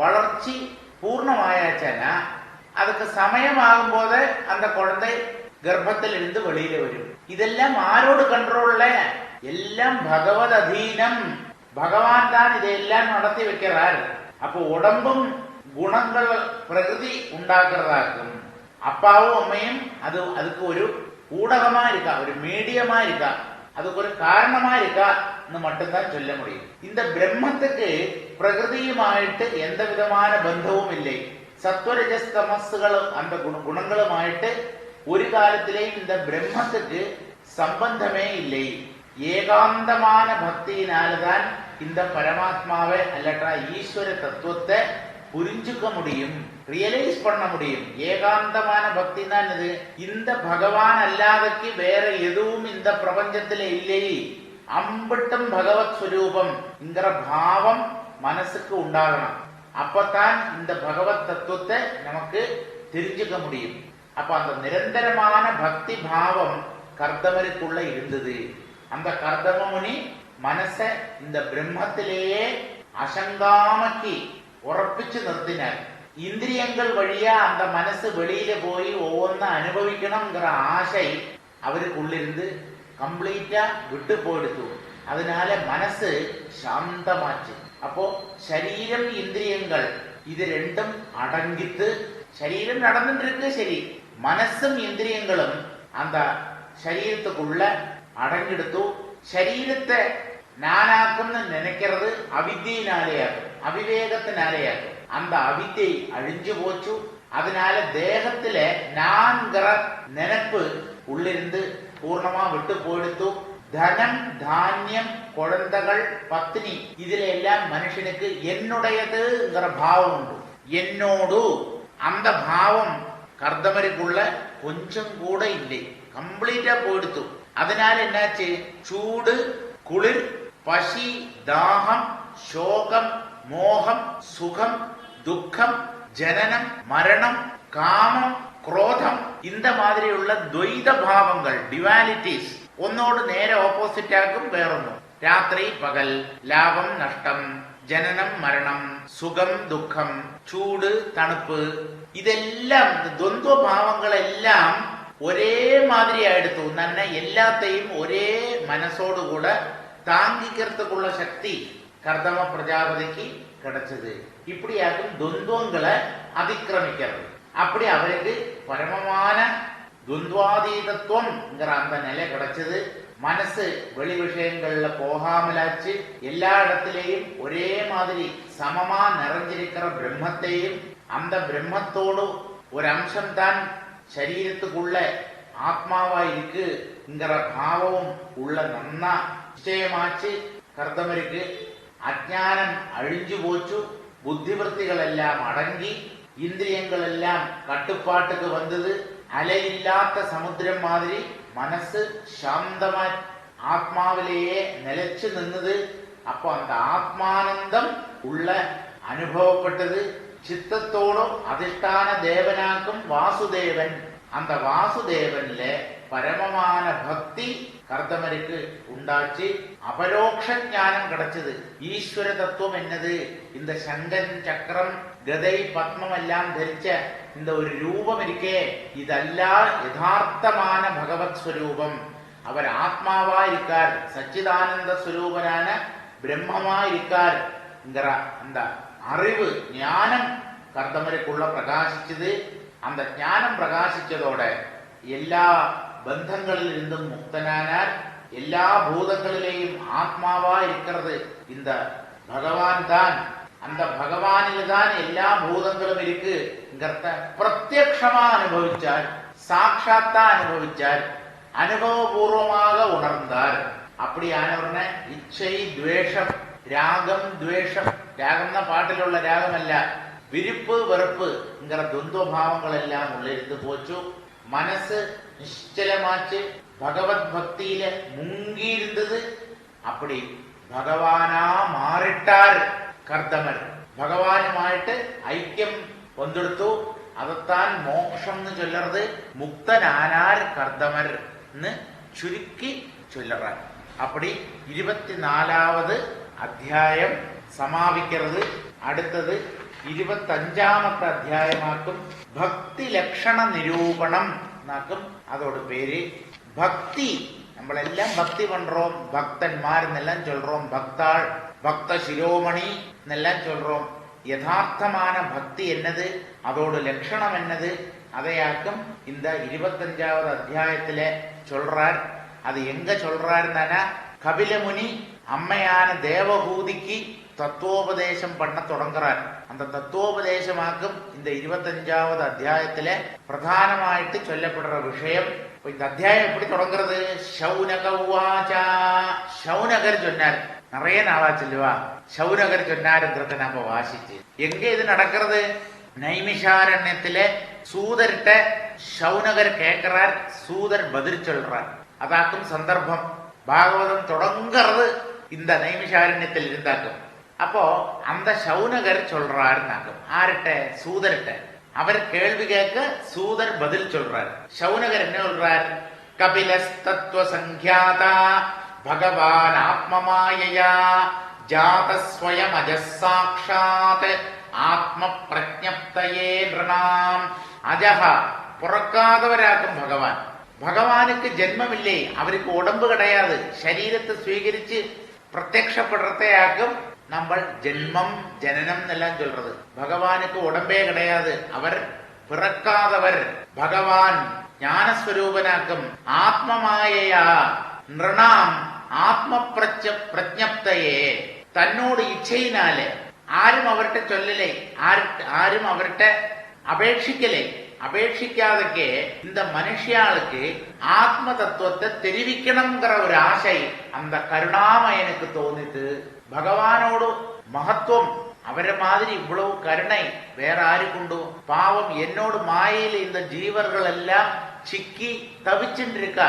வளர்ச்சி பூர்ணமாயாச்சானா, அதுக்கு சமயம் ஆகும் போது அந்த குழந்தை கர்ப்பத்தில் இருந்து வெளியில வரும். இதெல்லாம் ஆரோடு கண்ட்ரோல்ல? எல்லாம் பகவத் அதீனம். பகவான் தான் இதையெல்லாம் நடத்தி வைக்கிறார். அப்போ உடம்பும் குணங்கள் பிரகிருதி உண்டாக்குறதாக்கும். அப்பாவும் அம்மையும் அதுக்கு ஒரு ஊடகமா இருக்கா, ஒரு மீடியமா இருக்கா, அதுக்கு ஒரு காரணமா இருக்கா மட்டும்தான் சொல்ல முடியும். இந்த பிரம்மத்துக்கு பிரகிருதியுமாயிட்டு எந்த விதமான பந்தவும் இல்லை. சத்வரஜஸ் தமசுகளும் அந்த குணங்களுமாயிட்டு ஒரு காலத்திலேயும் இந்த பிரம்மத்துக்கு சம்பந்தமே இல்லை. ஏகாந்தமான பக்தியினால்தான் இந்த பரமாத்மாவை அல்லட்டா ஈஸ்வர தத்துவத்தை புரிஞ்சுக்க முடியும், ரியலைஸ் பண்ண முடியும். ஏகாந்தமான பக்தி தான் இது. இந்த பகவான் அல்லாதக்கு வேற எதுவும் இந்த பிரபஞ்சத்துல இல்லை, அம்பிட்டும் பகவத் ஸ்வரூபம்ங்கிற பாவம் மனசுக்கு உண்டாகணும். அப்பதான் இந்த பகவத் தத்துவத்தை நமக்கு தெரிஞ்சுக்க முடியும். அப்ப அந்த நிரந்தரமான பக்தி பாவம் கர்தமருக்குள்ள இருந்தது. அந்த கர்தம முனி மனச இந்த பிரம்மத்திலேயே அசங்காமக்கி உறப்பிச்சு நிறுத்தினார். இந்திரியங்கள் வழியா அந்த மனசு வெளியில போய் ஒவ்வொன்றும் அனுபவிக்கணும்ங்கிற ஆசை அவருக்குள்ளிருந்து கம்ப்ளீட்டா விட்டு போயிடுத்து. அதனால மனசு சாந்தமாச்சு. அப்போ சரீரம் இந்திரியங்கள் இது ரெண்டும் அடங்கித்து, சரீரம் நடந்துட்டு இருக்கு சரி, மனசும் இந்திரியங்களும் அந்த சரீரத்துக்குள்ள அடங்கிடுத்து. சரீரத்தை நானாக்கும்னு நினைக்கிறது அவித்தியினாலேயாகும், அவிவேகத்தினாலேயாகும். அந்த அவித்தை அழிஞ்சு போச்சு. அதனால தேகத்துல நான்கிற நினைப்பு உள்ளிருந்து பூர்ணமா விட்டு போயிடுத்து. தனம், தானியம், குழந்தைகள், பத்னி இதுல எல்லாம் மனுஷனுக்கு என்னுடையதுங்கிற பாவம் உண்டு. என்னோடு அந்த பாவம் கர்தமருக்குள்ள கொஞ்சம் கூட இல்லை, கம்ப்ளீட்டா போயிடுத்து. அதனால என்னாச்சு? சூடு, குளிர், பசி, தாகம், சோகம், மோகம், சுகம், துக்கம், ஜனனம், மரணம், காமம், குரோதம் இந்த மாதிரி உள்ள துவைத பாவங்கள், டிவாலிட்டிஸ் ഒന്നോട് നേരെ ഓപ്പോസിറ്റ് ആക്കും വേറൊന്നും. രാത്രി പകൽ, ലാഭം നഷ്ടം, ജനനം മരണം, സുഖം ദുഃഖം, ചൂട് തണുപ്പ് ഇതെല്ലാം ദ്വന്ദ്വഭാവങ്ങളെല്ലാം ഒരേ മാതിരിയായെടുത്തു. തന്നെ എല്ലാത്തെയും ഒരേ മനസ്സോടുകൂടെ தாங்கிக்கிறதுக்குள்ள சக்தி கர்தம பிரஜாபதிக்கு கிடைச்சது. இப்படியாக்கும் துவந்தங்களை அதிக்கிரமிக்கிறது. அப்படி அவருக்கு பரமமான துவந்தாதீதத்துவம்ங்கிற அந்த நிலை கிடைச்சது. மனசு வெளி விஷயங்கள்ல போகாமலாச்சு. எல்லா இடத்திலேயும் ஒரே மாதிரி சமமா நிறைஞ்சிருக்கிற பிரம்மத்தையும் அந்த பிரம்மத்தோடு ஒரு அம்சம் தான் சரீரத்துக்குள்ள ஆத்மாவா இருக்குங்கிற பாவம் உள்ள நன்னா நிச்சயமாச்சு. கர்தமருக்கு அஜ்ஞானம் அழிஞ்சு போச்சு. புத்திவൃத்திகள் எல்லாம் அடங்கி இந்திரியங்கள் எல்லாம் கட்டுப்பாட்டுக்கு வந்தது. அலையில்லாத சமுத்திரம் மாதிரி மனசு சாந்தமா ஆத்மாவிலேயே நிலைச்சு நின்னது. அப்போ அந்த ஆத்மானந்தம் உள்ள அனுபவப்பட்டது. சித்தத்தோடும் அதிஷ்டான தேவனாக்கும் வாசுதேவன், அந்த வாசுதேவன்ல பரமமான பக்தி கர்தமருக்கு உண்டாச்சு. அபரோக்ஷ ஞானம் கிடைச்சது. ஈஸ்வர தத்துவம் என்னது? இந்த சங்கன், சக்கரம், கதை, பத்மம் எல்லாம் தரிச்ச இந்த ஒரு ரூபம் இருக்கே, இதல்ல யதார்த்தமான பகவத் ஸ்வரூபம். அவர் ஆத்மாவா இருக்கார், சச்சிதானந்த ஸ்வரூபனான பிரம்மமா இருக்கார் என்கிற அந்த அறிவு ஞானம் கர்தமருக்குள்ள பிரகாசிச்சது. அந்த ஞானம் பிரகாசிச்சதோட எல்லா பந்தங்களில் இருந்தும் முக்தனானார். எல்லா பூதங்களிலேயும் ஆத்மாவா இருக்கிறது இந்த பகவான் தான். அந்த பகவானில் தான் எல்லா பூதங்களும் இருக்குங்கிறத பிரத்யக்ஷமா அனுபவிச்சார், சாட்சாத்தா அனுபவிச்சார், அனுபவபூர்வமாக உணர்ந்தார். அப்படியானவர்ன இச்சை, துவேஷம், ராகம், துவேஷம், ராகம்னா பாட்டில் உள்ள ராகம் அல்ல, விருப்பு வெறுப்புங்கிற துவந்தபாவங்கள் எல்லாம் உள்ளிருந்து போச்சு. மனசு நிശ്ചലமாச்சு. பகவத் பக்தியில முங்கி இருந்தது. அப்படி பகவானா மாறிட்டார் கர்தமர். பகவானுமாயிட்டு ஐக்கியம் வந்துடுத்து. അതെത്താൻ മോക്ഷം എന്ന് ചൊല്ലறது മുക്തനാനാർ കർദമർ എന്ന് ചുരുക്കി ചൊല്ലറാൻ. அப்படி 24வது அத்தியாயம் சமாபிக்கிறது. அடுத்தது 25ാമത്തെ அத்தியாயமாக்கும் பக்தி லட்சண நிரூபணம் എന്നാക്കും. அதோட பேரு பக்தி. നമ്മളെല്ലാം பக்தி பண்றோம், பக்தன்மார் എന്നെല്ലാം சொல்றோம், பக்தாள், பக்த சிரோமணி എന്നെല്ലാം சொல்றோம். யதார்த்தமான பக்தி என்னது, அதோட லட்சணம் என்னது, அதையாக்கும் இந்த 25வது அத்தியாயத்துல சொல்றார். அது எங்க சொல்றாருன்னா, கபிலமுனி அம்மையான தேவகூதிக்கு தத்துவோபதேசம் பண்ண தொடங்குறார். அந்த தத்துவோபதேசமாக்கும் இந்த 25வது அத்தியாயத்திலே பிரதானமாயிட்டு சொல்லப்படுற விஷயம். இந்த அத்தியாயம் எப்படி தொடங்குறது? சௌனக உவாச்சா. சௌனகர் சொன்னார். நிறைய நாளா சொல்லுவா சௌனகர் சொன்னாருங்கிறத நாம வாசிச்சு. எங்க இது நடக்கிறது? நைமிஷாரண்யத்திலே சூதர்கிட்ட சௌனகர் கேட்கிறார், சூதர் பதில் சொல்றார். அதாக்கும் சந்தர்ப்பம். பாகவதம் தொடங்கிறது இந்த நைமிஷாரண்யத்தில் இருந்தாக்கும். அப்போ அந்த சௌனகர் சொல்றாருனாக்கும். ஆர்கிட்ட? சூதர்கிட்ட. அவர் கேள்வி கேட்க சூதர் பதில் சொல்றார். சௌனகர் என்ன சொல்றார்? கபிலஸ் தத்துவ சங்கியாதா பகவான் ஆத்மமாயையா ஜாதஸ்வயம் அஜஸ் சாக்ஷாத் ஆத்ம பிரஜப்தயே நிருணாம். அஜஹா பிறக்காதவராக்கும் பகவான். பகவானுக்கு ஜென்மமில்லை, அவருக்கு உடம்பு கிடையாது. சரீரத்தை ஸ்வீகரிச்சு பிரத்யக்ஷப்படுறதையாக்கும் நம்ம ஜென்மம் ஜனனம் எல்லாம் சொல்றது. பகவானுக்கு உடம்பே கிடையாது, அவர் பிறக்காதவர். பகவான் ஞானஸ்வரூபனாக்கும். ஆத்மமாயையா நிருணாம் ஆத்ம பிரஜப்தயே. தன்னோட இச்சையினாலே ஆரும் அவர்கிட்ட சொல்லலை, ஆரும் அவர்கிட்ட அபேட்சிக்கலை. அபேட்சிக்காதக்கே இந்த மனுஷியாளுக்கு ஆத்ம தத்துவத்தை தெரிவிக்கணுங்கிற ஒரு ஆசை அந்த கருணாமயனுக்கு தோணித்து. பகவானோடு மகத்துவம், அவரை மாதிரி இவ்வளவு கருணை வேற ஆருக்குண்டு? பாவம், என்னோடு மாயையில் இந்த ஜீவர்கள் எல்லாம் சிக்கி தவிச்சுட்டு இருக்கா.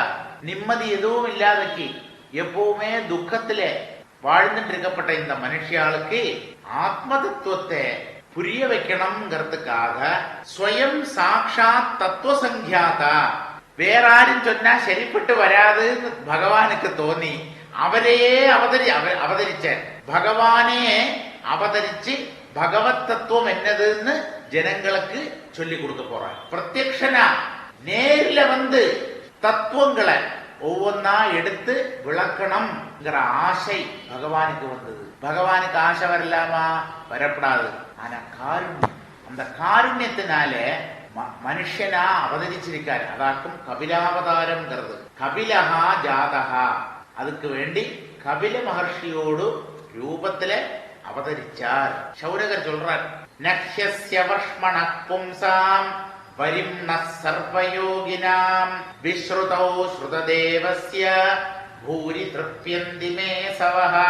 நிம்மதி எதுவும் இல்லாதக்கு எப்பவுமே துக்கத்திலே வாழ்ந்துட்டு இருக்கப்பட்ட இந்த மனுஷியாளுக்கு ஆத்ம தத்துவத்தை புரிய வைக்கணும்ங்கிறதுக்காக ஸ்வயம் சாட்சாத் தத்துவ சங்கியாதா, வேற ஆரும் சொன்னா சரிப்பட்டு வராதுன்னு பகவானுக்கு தோணி அவரையே அவதரிச்சார். பகவானே அவதரிச்சு பகவத் தத்துவம் என்னதுன்னு ஜனங்களுக்கு சொல்லி கொடுக்க போறார். பிரத்யக்ஷனா நேர்ல வந்து தத்துவங்களை ஒவ்வொன்னா எடுத்து விளக்கணும்ங்கிற ஆசை பகவானுக்கு வந்தது. பகவானுக்கு ஆசை வரலாமா? வரப்படாது. ஆனா காருண்யம், அந்த காருண்யத்தினாலே மனுஷனா அவதரிச்சிருக்காரு. அதாக்கும் கபிலாவதாரம்ங்கிறது. கபிலஹா ஜாதகா, அதுக்கு வேண்டி கபில மகர்ஷியோடு ரூபத்துல அவதரிச்சார். சௌனகர் சொல்றார், நக்ஷ்யஸ்ய வர்ஷ்மண பும்சாம் வரிம்ன சர்வயோகினாம் விஸ்ருதௌ ஸ்ருததேவஸ்ய பூரி திருப்யந்தி மே சவஹா.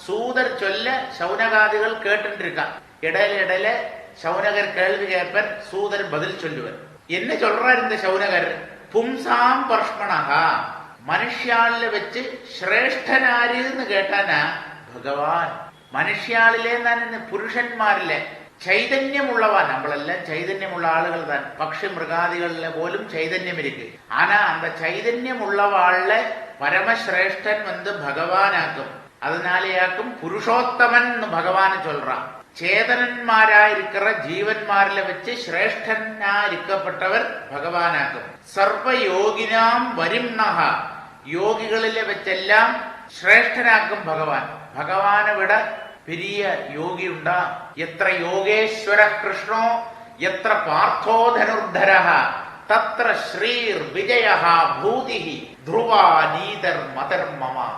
சூதர் சொல்ல சௌனகாதிகள் கேட்டு இருக்கான். இடையில சௌனகர் கேள்வி கேட்பர், சூதர் பதில் சொல்லுவர். என்ன சொல்றார் இந்த சௌனகர்? பும்சாம் பர்ஷ்மணகா, மனுஷால வச்சு சிரேஷ்டனாருன்னு கேட்டானா பகவான். மனுஷாலிலே தான் புருஷன்மாரில ചൈതന്യം ഉള്ളവാ. നമ്മളെല്ലാം ചൈതന്യമുള്ള ആളുകൾ தான். പക്ഷി മൃഗാദികളിലെ പോലും ചൈതന്യം ഇരിക്ക്. ஆனா அந்த ചൈതന്യം உள்ளவாழ்ல பரமசிரேஷ்டன் வந்து பகவானாக்கும். அதனாலேயாக்கும் புருஷோத்தமன் பகவான் சொல்றான். சேதனன்மாராயிருக்கிற ஜீவன்மாரில வச்சு சிரேஷ்டனா இருக்கப்பட்டவர் பகவானாக்கும். சர்வ யோகினாம் வரிம்னஹா, யோகிகளிലെ വെച്ചെല്ലാം ശ്രേഷ്ഠനാക്കും ഭഗവാൻ. ഭഗവാനെ വിട பெரிய யோகி உண்டா? எത്ര யோகேஸ்வர கிருஷ்ணோ எത്ര பார்த்தோ தனுர்தரஹ தத்ர ஸ்ரீர் விஜயஹ பூதிஹி த்ருவா நீதர் மதர்மமா.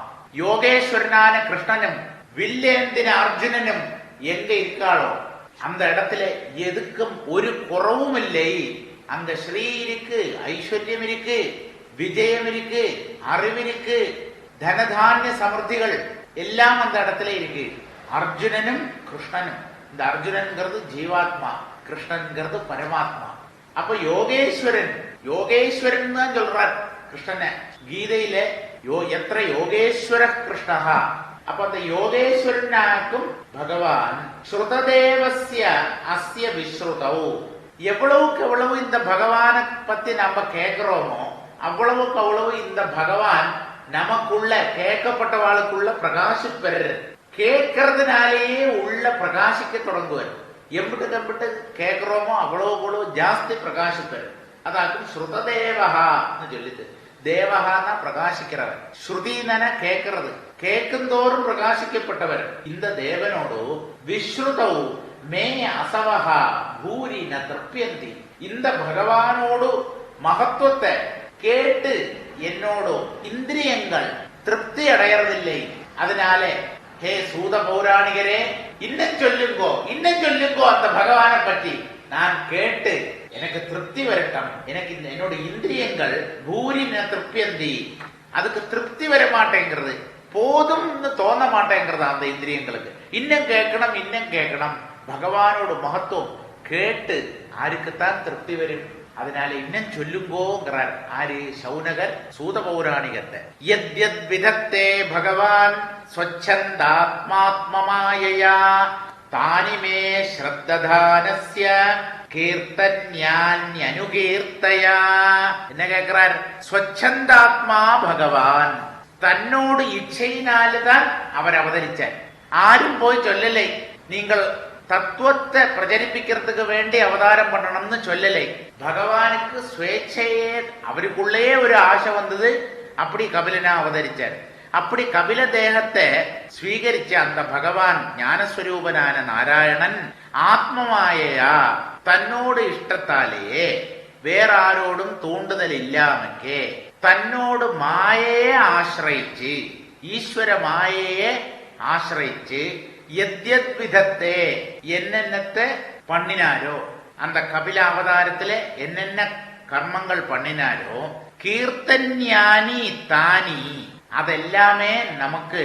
யோகேஸ்வரனான கிருஷ்ணனும் வில்லேந்தின அர்ஜுனனும் எங்க இருக்காளோ அந்த இடத்துல எதுக்கும் ஒரு குறவும் இல்லை. அங்க ஸ்ரீ இருக்கு, ஐஸ்வர்யம் இருக்கு, விஜயம் இருக்கு, அறிவு இருக்கு, தனதானிய சமிருத்திகள் எல்லாம் அந்த இடத்துல இருக்கு. அர்ஜுனனும் கிருஷ்ணனும். இந்த அர்ஜுனன்கிறது ஜீவாத்மா, கிருஷ்ணன்கிறது பரமாத்மா. அப்ப யோகேஸ்வரன், யோகேஸ்வரன் தான் சொல்றார் கிருஷ்ணனை கீதையில. எത്ര யோகேஸ்வர கிருஷ்ணஹா. அப்ப அந்த யோகேஸ்வரனாக்கும் பகவான் ஸ்ருததேவஸ்ய அஸ்ய விஸ்ருதௌ. எவ்வளவுக்கு எவ்வளவு இந்த பகவானை பத்தி நம்ம கேட்கிறோமோ அவ்வளவுக்கு அவ்வளவு இந்த பகவான் நமக்குள்ள கேட்கப்பட்டவாளுக்குள்ள பிரகாசிப்பர். கேட்கறதுனாலேயே உள்ள பிரகாசிக்க தொடங்குவார். எம்பிட்டு எம்பிட்டு கேட்கிறோமோ அவ்வளவு அவ்வளவு ஜாஸ்தி பிரகாசிப்பர். அதாக்கும் ஸ்ருததேவஹான்னு சொல்லிட்டு. தேவஹானா பிரகாசிக்கிறவர், ஸ்ருதினா கேட்கிறது, கேட்குந்தோறும் பிரகாசிக்கப்பட்டவர். இந்த தேவனோடு விஸ்ருதௌ மே அசவஹா பூரி ந திருப்யந்தி. இந்த பகவானோடு மகத்துவத்தை கேட்டு என்னோடு இந்திரியங்கள் திருப்தி அடையறதில்லை. அதனாலே ஹே சூத பௌராணிகரே, இன்னும் சொல்லுங்கோ அந்த பகவானை பற்றி நான் கேட்டு எனக்கு திருப்தி வரட்டும். எனக்கு என்னோட இந்திரியங்கள் பூரின திருப்தியந்தி, அதுக்கு திருப்தி வர மாட்டேங்கிறது, போதும்னு தோண மாட்டேங்கிறது அந்த இந்திரியங்களுக்கு. இன்னும் கேட்கணும். பகவானோட மகத்துவம் கேட்டு ஆருக்குத்தான் திருப்தி வரும். அதனால இன்னும் சொல்லுங்கோங்கிறார். ஆரு? சௌனகர் சூத பௌராணிகத்தை. யத்யத் விதத்தே பகவான் ஸ்வச்சந்தாத்மாத்மமாயயா தானிமே ஸ்ரத்ததானஸ்ய கீர்த்தன்யான்யனுகீர்த்தயா. என்ன கேட்கிறார்? ஸ்வச்சந்தாத்மா பகவான், தன்னோடு இச்சையினால்தான் அவர் அவதரிச்சார். ஆரும் போய் சொல்லலை நீங்கள் தத்துவத்தை பிரചരിപ്പിக்கிறதுக்கு வேண்டி அவதாரம் பண்ணணும்னு சொல்லலை. பகவானுக்கு ஸ்வேச்சையே, அவருக்குள்ளே ஒரு ஆசை வந்தது. அப்படி கபிலனா அவதரிச்சார். அப்படி கபில தேகத்தை സ്വീകരിച്ച அந்த பகவான் ஞானஸ்வரூபனான நாராயணன் ஆத்மமாயையா தன்னோடு இஷ்டத்தாலேயே வேறாரோடும் தூண்டுதல் இல்லாமக்கே தன்னோடு மாயையே ஆശ്രയിച്ച്, ஈஸ்வர மாயையே ஆശ്രയിച്ച് யத்யத் விதத்தே என்னென்னத்தை பண்ணினாரோ, அந்த கபில அவதாரத்திலே என்னென்ன கர்மங்கள் பண்ணினாரோ, கீர்த்தன்யானி தானி அதெல்லாமே நமக்கு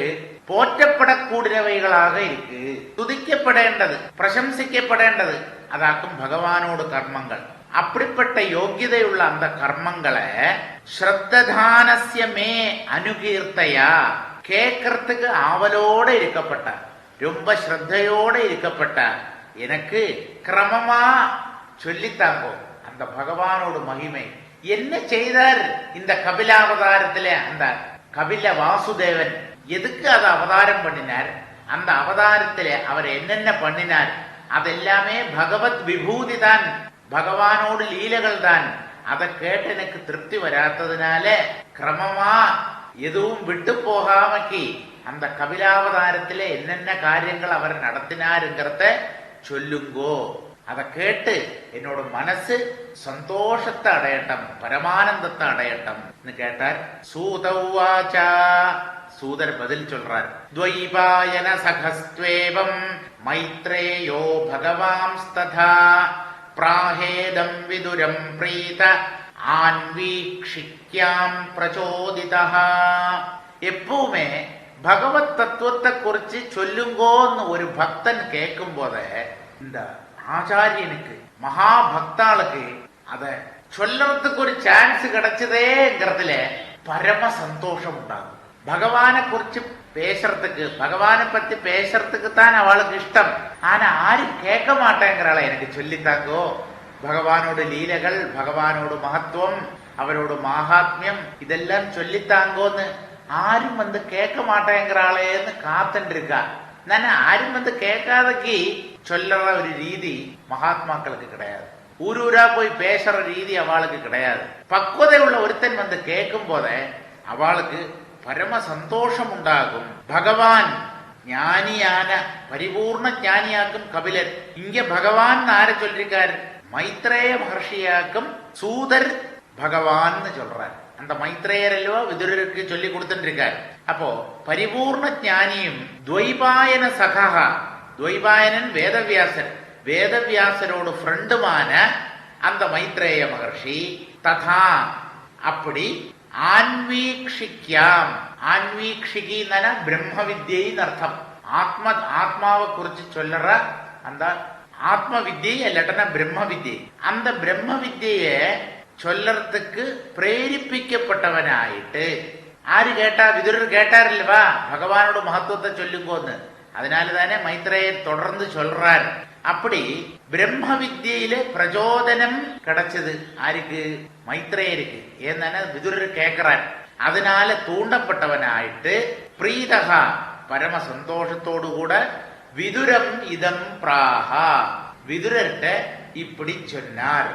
போற்றப்படக்கூடியவைகளாக இருக்கு. துதிக்கப்படேண்டது, பிரசംസിக்கப்படേണ്ടது அதாக்கும் பகவானோடு கர்மங்கள். அப்படிப்பட்ட யோகியதையுள்ள அந்த கர்மங்களை ஸ்ரத்ததானஸ்யமே அனுகீர்த்தையா கேட்கறதுக்கு ஆவலோட இருக்கப்பட்டார், ரொம்ப ஸ்ரத்தையோட இருக்கப்பட்டார். எனக்கு கிரமமா சொல்லித்தாங்கோ அந்த பகவானோட மகிமை என்ன செய்தார் இந்த கபிலாவதாரத்திலே. அந்த கபில வாசுதேவன் எதுக்கு அதை அவதாரம் பண்ணினார், அந்த அவதாரத்திலே அவர் என்னென்ன பண்ணினார், அதெல்லாமே பகவத் விபூதி தான், பகவானோடு லீலைகள் தான். அதை கேட்டு எனக்கு திருப்தி வராததுனால கிரமமா எதுவும் விட்டு போகாமக்கி அந்த கபிலாவதாரத்திலே என்னென்ன காரியங்கள் அவர் நடத்தினாருங்கிறத சொல்லுங்கோ. அதை கேட்டு என்னோட மனசு சந்தோஷத்தை அடையட்டும், பரமானந்தத்தை அடையட்டும் கேட்டார். சூதவாச்சா, சூதர் பதில் சொல்றார். துவைபாயன சகஸ்த்வேவம் மைத்ரேயோ பகவாம்ஸ்ததா பிராஹேதம் விதுரம் பிரீத ஆன்வீக்ஷிக்யாம் பிரச்சோதிதா. எப்பவுமே பகவத் தத்துவத்தை குறிச்சு சொல்லுங்கோன்னு ஒரு பக்தன் கேட்கும் போத இந்த ஆச்சாரியனுக்கு மகாபக்தாளுக்கு அத சொல்லறதுக்கு ஒரு சான்ஸ் கிடைச்சதேங்கிறதுல பரம சந்தோஷம் உண்டாகும். பகவானை குறிச்சு பேசுறதுக்கு, பகவானை பத்தி பேசுறதுக்கு தான் அவளுக்கு இஷ்டம். ஆனா ஆரும் கேட்க மாட்டேங்கிறாள, எனக்கு சொல்லித்தாங்கோ பகவானோட லீலைகள், பகவானோட மகத்துவம், அவரோட மகாத்மியம் இதெல்லாம் சொல்லித்தாங்கோன்னு ஆரும் வந்து கேட்க மாட்டேங்கிறாளேன்னு காத்துட்டு இருக்கா. நான் ஆரும் வந்து கேட்காதக்கு சொல்ற ஒரு ரீதி மகாத்மாக்களுக்கு கிடையாது. ஊரூரா போய் பேசுற ரீதி அவளுக்கு கிடையாது. பக்குவதை உள்ள ஒருத்தன் வந்து கேட்கும் போத அவளுக்கு பரம சந்தோஷம் உண்டாகும். பகவான் ஞானியான பரிபூர்ண ஞானியாக்கும் கபிலர். இங்க பகவான் ஆர சொல்லிருக்காரு, மைத்ரேய மகர்ஷியாக்கும் சூதர் பகவான் சொல்றார். அந்த மைத்ரேயர் அல்லவா விதுரருக்கு சொல்லி கொடுத்துட்டு இருக்காரு. அப்போ பரிபூர்ண ஞானியும் துவைபாயன சகா, துவைபாயனன் வேதவியாசர், வேதவியாசரோட ஃப்ரெண்டுமான அந்த மைத்ரேய மகர்ஷி ததா அப்படி ஆன்வீக்ஷிக்யாம், ஆன்வீக்ஷிகின பிரம்ம வித்யின்னு அர்த்தம். ஆத்மாவை குறிச்சு சொல்லுற அந்த ஆத்ம வித்யை இல்லட்டனா பிரம்ம வித்யை. அந்த பிரம்ம வித்ய சொல்லறதுக்கு பிரேரிப்பிக்கப்பட்டவனாயிட்டு ஆரு கேட்டா, விதுரர் கேட்டார் இல்லவா பகவானோட மகத்துவத்தை சொல்லுங்கோன்னு. அதனாலதானே மைத்ரேயர் தொடர்ந்து சொல்றார். அப்படி பிரம்ம வித்யில பிரச்சோதனம் கிடைச்சது ஆருக்கு? மைத்ரேயருக்கு. ஏன்னா விதுரர் கேட்கிறார். அதனால தூண்டப்பட்டவனாயிட்டு பிரீதகா பரம சந்தோஷத்தோடு கூட விதுரம் இதம் பிராஹா, விதுரர்கிட்ட இப்படி சொன்னார்.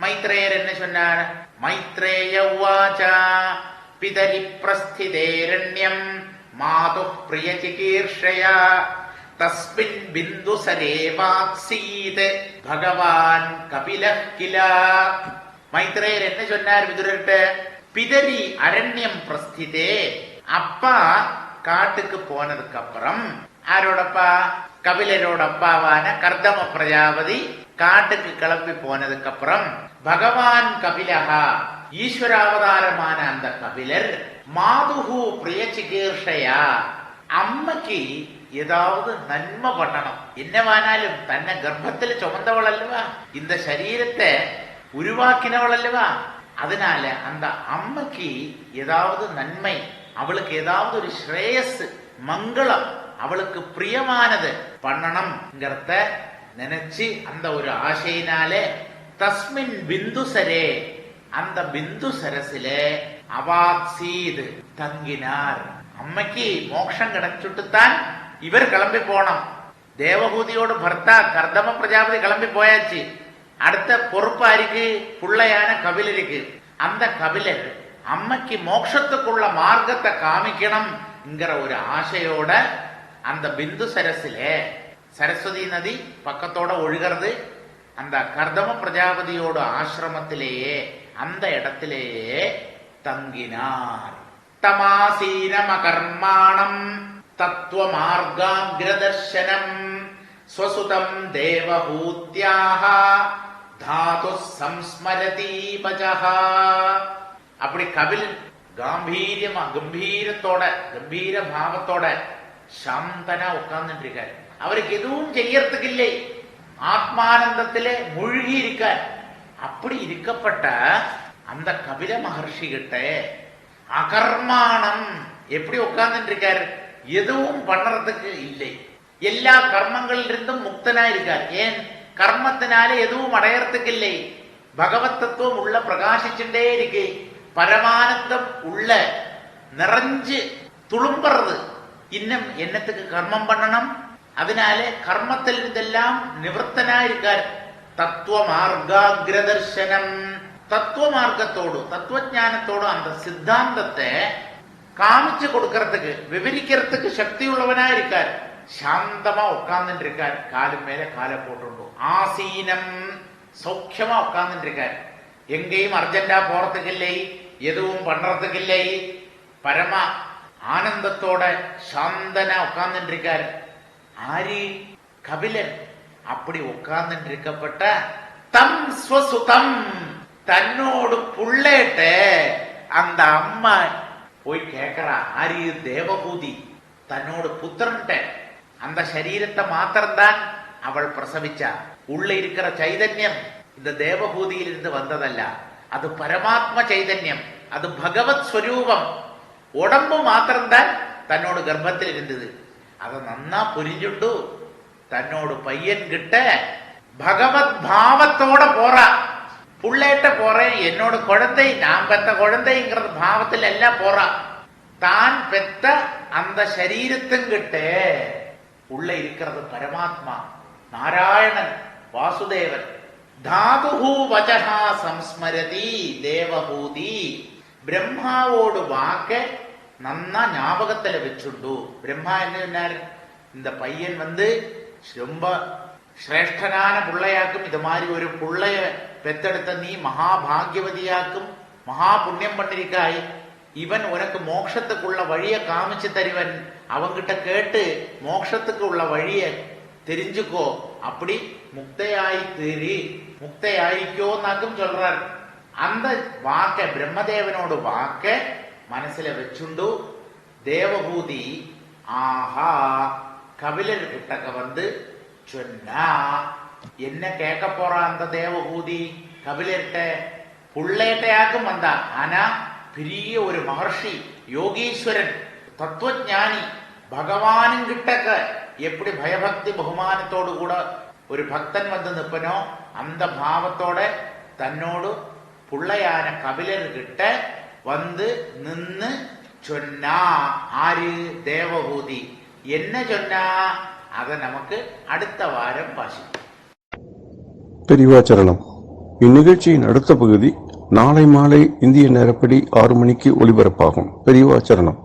மைத்ரேயர் என்ன சொன்னார்? மைத்ரேய உவாச்சா பிதரி பிரஸ்திதேரண்யம் மாது பிரிய சிகீர்ஷயா தஸ்மின் பிந்து சரேவாக்சீத் பகவான் கபிலஹ் கிலா. மைத்ரேயர் என்ன சொன்னார் விதுரர்கிட்ட? பிதரி அரண்யம் பிரஸ்திதே, அப்பா காட்டுக்கு போனதுக்கு அப்புறம் யாரோடப்பா? கபிலரோட அப்பாவான கர்தம பிரஜாபதி காட்டுக்கு கிளம்பி போனதுக்கு அப்புறம் பகவான் கபிலஹா ஈஸ்வராவதாரமான அந்த கபிலர் மாதுகு பிரிய சிகீர்ஷையா அம்மைக்கு ஏதாவது நன்மை பண்ணணும். என்னவானாலும் தன்னை கர்ப்பத்தில் சுமந்தவள் அல்லவா, இந்த சரீரத்தை உருவாக்கினவள் அல்லவா. அதனால அந்த அம்மைக்கு ஏதாவது நன்மை, அவளுக்கு ஏதாவது ஒரு ஸ்ரேயஸ் மங்களம், அவளுக்கு பிரியமானது பண்ணணும்ங்கிறத நினைச்சு அந்த ஒரு ஆசையினாலே தஸ்மின் பிந்துசரே அந்த பிந்து சரசிலே அவாத்சீது தங்கினார். அம்மைக்கு மோட்சம் கிடைச்சுட்டுத்தான் இவர் கிளம்பி போனோம். தேவகூதியோடு பர்த்தா கர்தம பிரஜாபதி கிளம்பி போயாச்சு. அடுத்த பொறுப்பாரிக்கு பிள்ளையான கபிலருக்கு. அந்த கபிலர் அம்மைக்கு மோட்சத்துக்குள்ள மார்க்கத்தை காமிக்கணும்ங்கிற ஒரு ஆசையோட அந்த பிந்து சரசிலே, சரஸ்வதி நதி பக்கத்தோட ஒழுகிறது, அந்த கர்தம பிரஜாபதியோட ஆசிரமத்திலேயே அந்த இடத்திலேயே தங்கினார். தமாசீனம் அகர்மாணம் தத்துவ மார்காங்கிரதர்சனம் ஸ்வசுதம் தேவஹூத்யாக தாது சம்ஸ்மரதி பஜஹா. அப்படி கபில் கம்பீர பாவத்தோட சாந்தனா உட்கார்ந்துட்டு இருக்கார். அவருக்கு எதுவும் செய்யறதுக்கு இல்லை, ஆத்மானந்தத்திலே மூழ்கி இருக்கார். அப்படி இருக்கப்பட்ட அந்த கபில மகர்ஷி கிட்ட அகர்மானம் எப்படி உட்கார்ந்துட்டு இருக்காரு? எதுவும் பண்றதுக்கு இல்லை, எல்லா கர்மங்களிலிருந்தும் முக்தனா இருக்கார். ஏன்? கர்மத்தினாலே எதுவும் அடையறதுக்கு இல்லை, பகவத் தத்துவம் உள்ள பிரகாசிச்சுட்டே இருக்கு, பரமானந்தம் உள்ள நிறைஞ்சு துளும்புறது. இன்னும் என்னத்துக்கு கர்மம் பண்ணணும்? அதனாலே கர்மத்தில் இருந்தெல்லாம் நிவர்த்தனா இருக்கார். தத்துவ மார்காகிரதர்சனம், தத்துவ மார்க்கத்தோடு தத்துவ ஞானத்தோடு அந்த சித்தாந்தத்தை காமிச்சு கொடுக்கறதுக்கு விவரிக்கிறதுக்கு சக்தி உள்ளவனா இருக்கார். சாந்தமா உட்கார்ந்துட்டு இருக்கார், காலு மேல காலை போட்டு ஆசீனம் சௌக்கியமா உட்கார்ந்துட்டு இருக்கார். எங்கேயும் அர்ஜென்டா போறதுக்கு இல்லை, எதுவும் பண்றதுக்கு இல்லை, பரமா ஆனந்தத்தோட சாந்தனா உட்கார்ந்துட்டு இருக்கார். ஆரி கபிலன். அப்படி உட்கார்ந்துட்டு இருக்கப்பட்ட தம் ஸ்வசுதம், தன்னோடு புள்ளேட்ட அந்த அம்மா போய் கேட்கிறா. ஆரி தேவகூதி தன்னோடு புத்திரன்ட்ட அந்த சரீரத்தை மாத்திரம்தான் அவள் பிரசவிச்சா. உள்ள இருக்கிற சைதன்யம் இந்த தேவகூதியில் இருந்து வந்ததல்ல, அது பரமாத்ம சைதன்யம், அது பகவத் ஸ்வரூபம். உடம்பு மாத்திரம்தான் தன்னோட கர்ப்பத்தில் இருந்தது. அதை நன்னா புரிஞ்சுண்டு தன்னோடு பையன் கிட்ட பகவத் பாவத்தோட போறா. புள்ளேட்ட போறேன், என்னோட குழந்தை, நான் பெத்த குழந்தைங்கிறது பாவத்தில் எல்லாம் போறா. தான் பெத்த அந்த சரீரத்துங்கிட்ட உள்ள இருக்கிறது பரமாத்மா நாராயணன் வாசுதேவன். தாதுஹு வஜஹா சம்ஸ்மரதி தேவஹூதி. பிரம்மாவோடு வாக்க நன்னா ஞாபகத்துல வச்சுண்டு. பிரம்மா என்ன சொன்னார்? இந்த பையன் ரொம்ப சிரேஷ்டனான பிள்ளையாக்கும், இது மாதிரி ஒரு பிள்ளைய பெத்தெடுத்த நீ மகாபாகியவதியாக்கும், மகா புண்ணியம் பண்ணிருக்காய், இவன் உனக்கு மோட்சத்துக்குள்ள வழிய காமிச்சு தருவன், அவங்கிட்ட கேட்டு மோட்சத்துக்கு உள்ள வழிய தெரிஞ்சுக்கோ, அப்படி முக்தையாய் தீரி முக்தையாயிக்கோன்னாக்கும் சொல்றார். அந்த வாக்க பிரம்மதேவனோட வாக்க மனசுல வச்சுண்டு தேவகூதி ஆஹா கபிலர் கிட்டக்க சொன்னா. என்ன கேட்க போறா அந்த தேவகூதி? கபிலர்கிட்ட புள்ளேட்டையாக்கும் வந்தா. ஆனா பெரிய ஒரு மகர்ஷி, யோகீஸ்வரன், தத்துவஞானி, பகவானும் கிட்டக்க எப்படி பயபக்தி பகுமானத்தோடு கூட ஒரு பக்தன் நிற்பனோ அந்த பாவத்தோட தன்னோடு புள்ளையான கபிலர்கிட்ட நின்னு சொன்னா. ஆறு தேவகூதி என்ன சொன்னா? அதை நமக்கு அடுத்த வாரம் வாசிப்போம். பெரியவாச்சரணம். இந்நிகழ்ச்சியின் அடுத்த பகுதி நாளை மாலை இந்திய நேரப்படி 6 மணிக்கு ஒலிபரப்பாகும். பெரியவாச்சரணம்.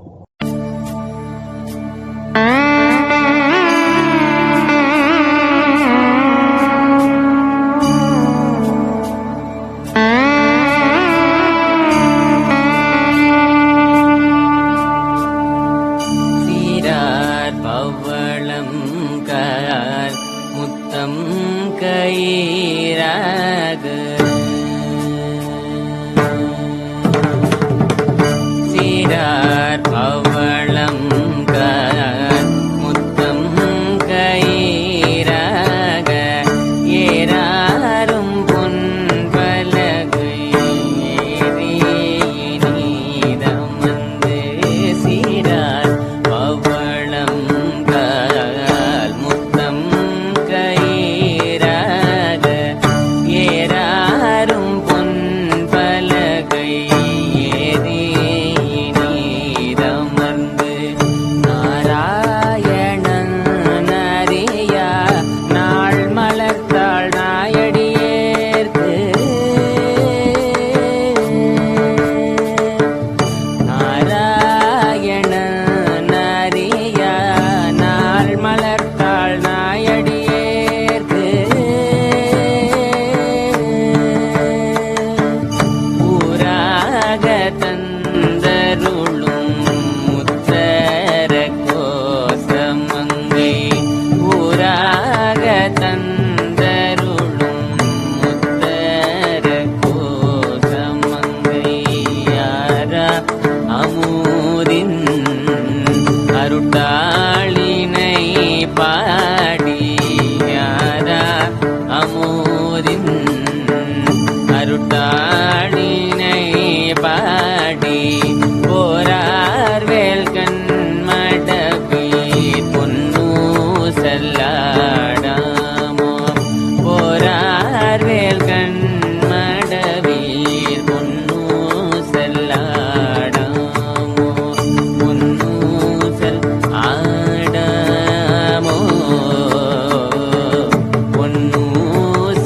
See சீரார் பவளம் முத்தம் கயிறாக ஏறாரும் பொன் பலகை நீதம் வந்து சீரார் பவளம் முத்தம் கயிறாக ஏறாரும் பொன் பலகை ஏறி நீதமர்ந்து நாராயணன் அறியா நாள் மலர்த்தாள் நாயடியேற்கு நாராயணன் அறியா நாள் மலர்த்தாள் நாயடியேற்கு ஊராக தந்தருளும் முத்தர கோசமங்கை ஊராக தந்தருளும் முத்தர கோசமங்கை யாரா அமூரின் அருட்டாளினை பாடி யாரா அமூரின் அருட்டாளினை பாடி போரார் வேல்கண் மடவி பொன்னு செல்லாடாமோ போரார் வேல்கண் மடவி பொன்னு செல்லாடாமோ பொன்னு செல் ஆடாமோ பொன்னு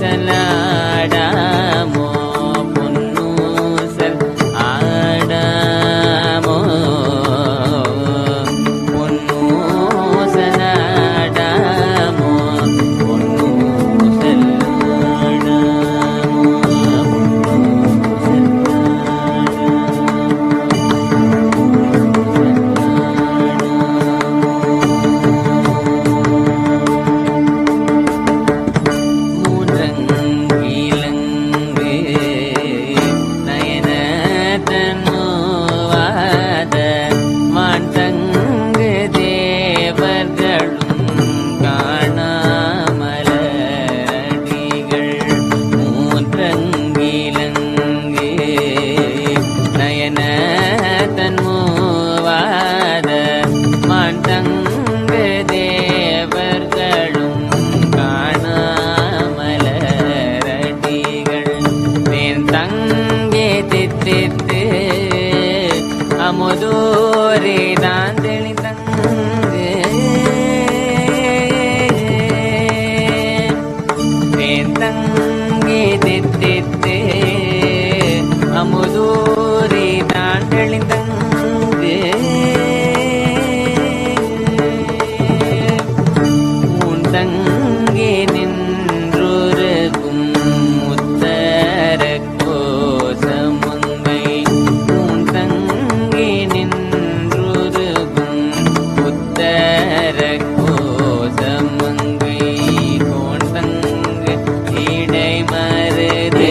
செல்லாடாமோ பொன்னு செல் ஆடாமோ பொன்னு செல்லாடாமோ பொன்னு செல்லாடாமோ மூன்றங்கிலங்கு நயனதனுவாத மாண்டங்கு தேவர்களும் காணாமலடிகள் மூன்றங்கிலங்கு நயனதனுவாத மாண்டங்கு தேவர்களும் காணாமலரடிகள் தேன் தங்கே தித்தித்து அமுதோரே தான் தெளிதங்கு தேன் தங்கே தித்தித்து அமுதோரே தான் தெளிதங்கு தங்கே நின்றொருகும் முத்தர கோசமங்கை தங்கே நின்றொருகும் முத்தர கோசமங்கை கோண்டங்கு இடை மருது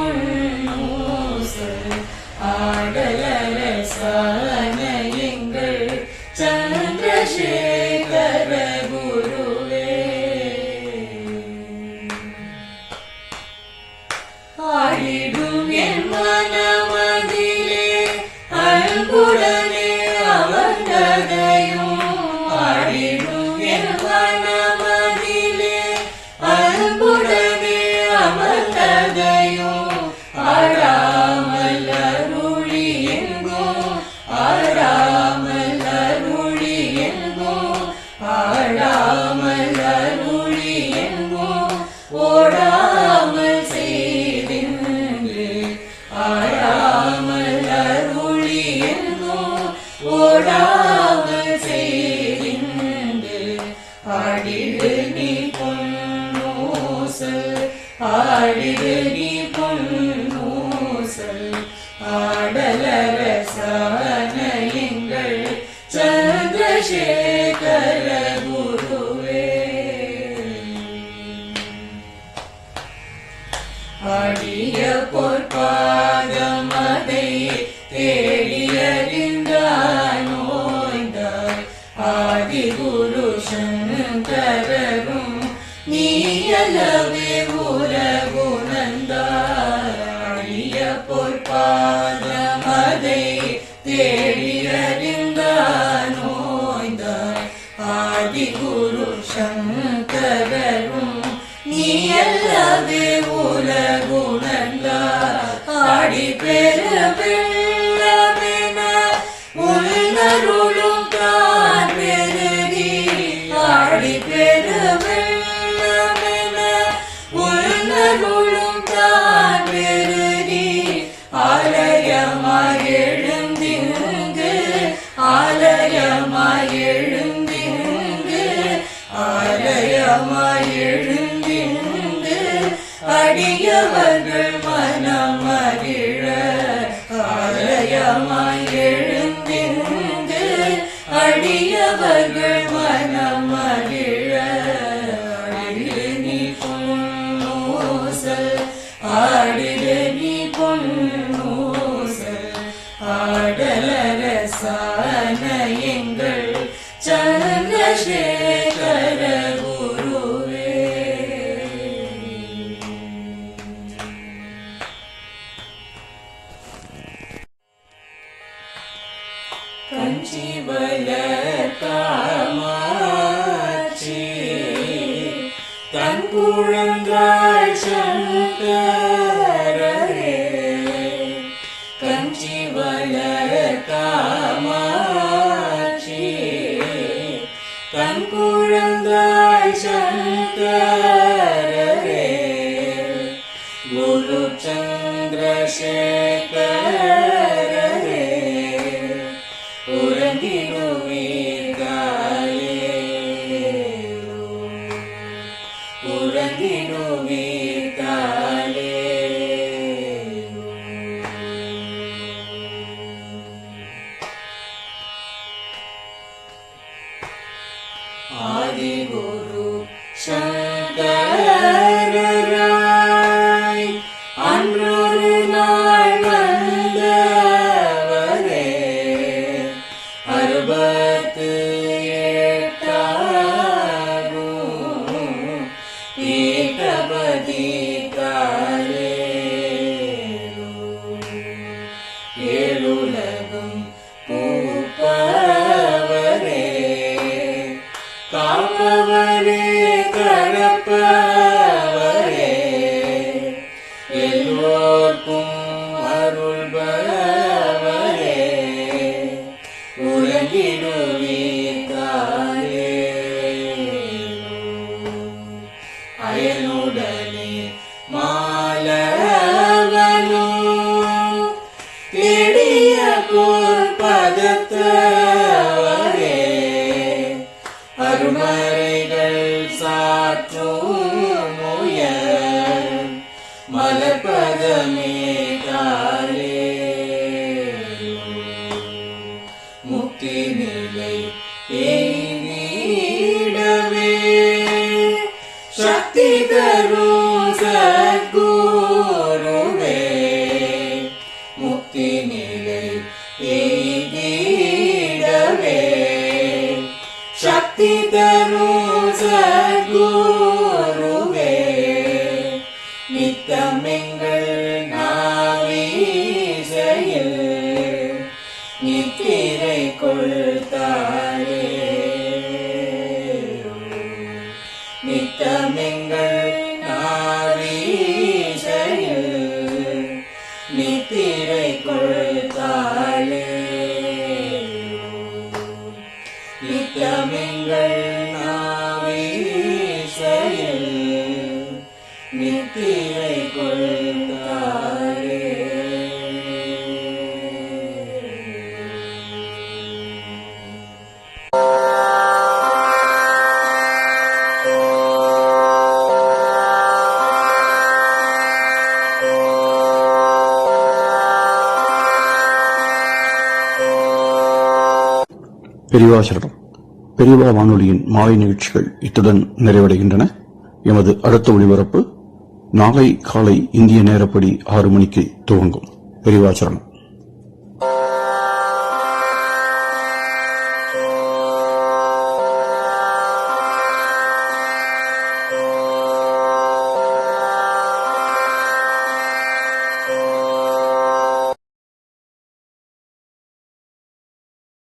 பொன்னூசல் ஆடலரசான எங்கள் சந்திரசேகர குருவே. ஆடிடும் என் மனமதிலே அன்புடனே அமர்ந்ததையும், ஆடிடும் என் மனமதிலே அன்புடனே அமர்ந்ததையும் ஆடாமல் அருளி எங்கும், ஆடாமல் அருளி எங்கும், ஆடாமல் அருளி எங்கும் ஓடாமல் செய்தின்று, ஆடாமல் அருளி எங்கும் ஓடாமல் செய்தின்று ஆடிடு நீ பொன்னூசல், ஆடிடு நீ பொன்னூசல் ஆடலரசான எங்கள் சந்திரசேகர குருவே. ஆடிய பொற்பாதம் அதை தேடியறிந்தானோய்ந்தாய், ஆதிகுரு சங்கரரும் நீயலவே உலகுணர்ந்தாய். ஆடிய பொற்பாதம் அதை தேடியறிந்தானோய்ந்தாய், ஆதிகுரு சங்கரரும் நீயல்லவே உலகுணர்ந்தாய். ஆடி பெருவெள்ளமென உள்நருளும் தான் பெருகி, ஆடி பெருவெள்ளமென உள்நருளும் தான் பெருகி ஆலயமாய் எழுந்திங்கு, ஆலயமாய் எழுந்திங்கு, ஆலயமாய் எழுந்திங்கு அடியவர்கள் மனம் மகிழ, ஆலயமாய் எழுந்திங்கு அடியவர்கள் மனம் மகிழ. ஆடிடு நீ பொன்னூசல், ஆடிடு நீ பொன்னூசல் ஆடலரசான எங்கள் சந்திரசேகர குருவே. கஞ்சிவளர் காமாட்சி தன் குழந்தாள் சங்கரரே, கஞ்சிவளர் காமாட்சி தன் குழந்தாள் சங்கரரே, குரு சந்திரசேகரரே உறங்கிடுவீர்களே, உறங்கிடுவீர்களே. ஆதிகுரு சங்கரராய் அன்றொரு நாள் வந்தவரே, 68 பீட்டபதி காலேரு, ஏழுலகும் பூப்பவரே, காப்பவரே கடப்பவரே, எல்லோர்க்கும் அருள்பவரே, உறங்கிடுவீர்களே. அயனுடனே மாலவனும் தேடிய பொற்பதத்தவரே, அருமறைகள் சாற்றும் முயல் மலர்பதமே காலே. முக்தி நிலை எய்திடவே சக்தி தரும் சத்குருவே, நித்திரை கொள்காலே நித்தமிங்கள் நாவில் செயல் நித்திரை கொள்காலே பெரியவா சரணம். பெரியவா வானொலியின் மாலை நிகழ்ச்சிகள் இத்துடன் நிறைவடைகின்றன. எமது அடுத்த ஒளிபரப்பு நாளை காலை இந்திய நேரப்படி 6 மணிக்கு துவங்கும். பெரியவா சரணம்.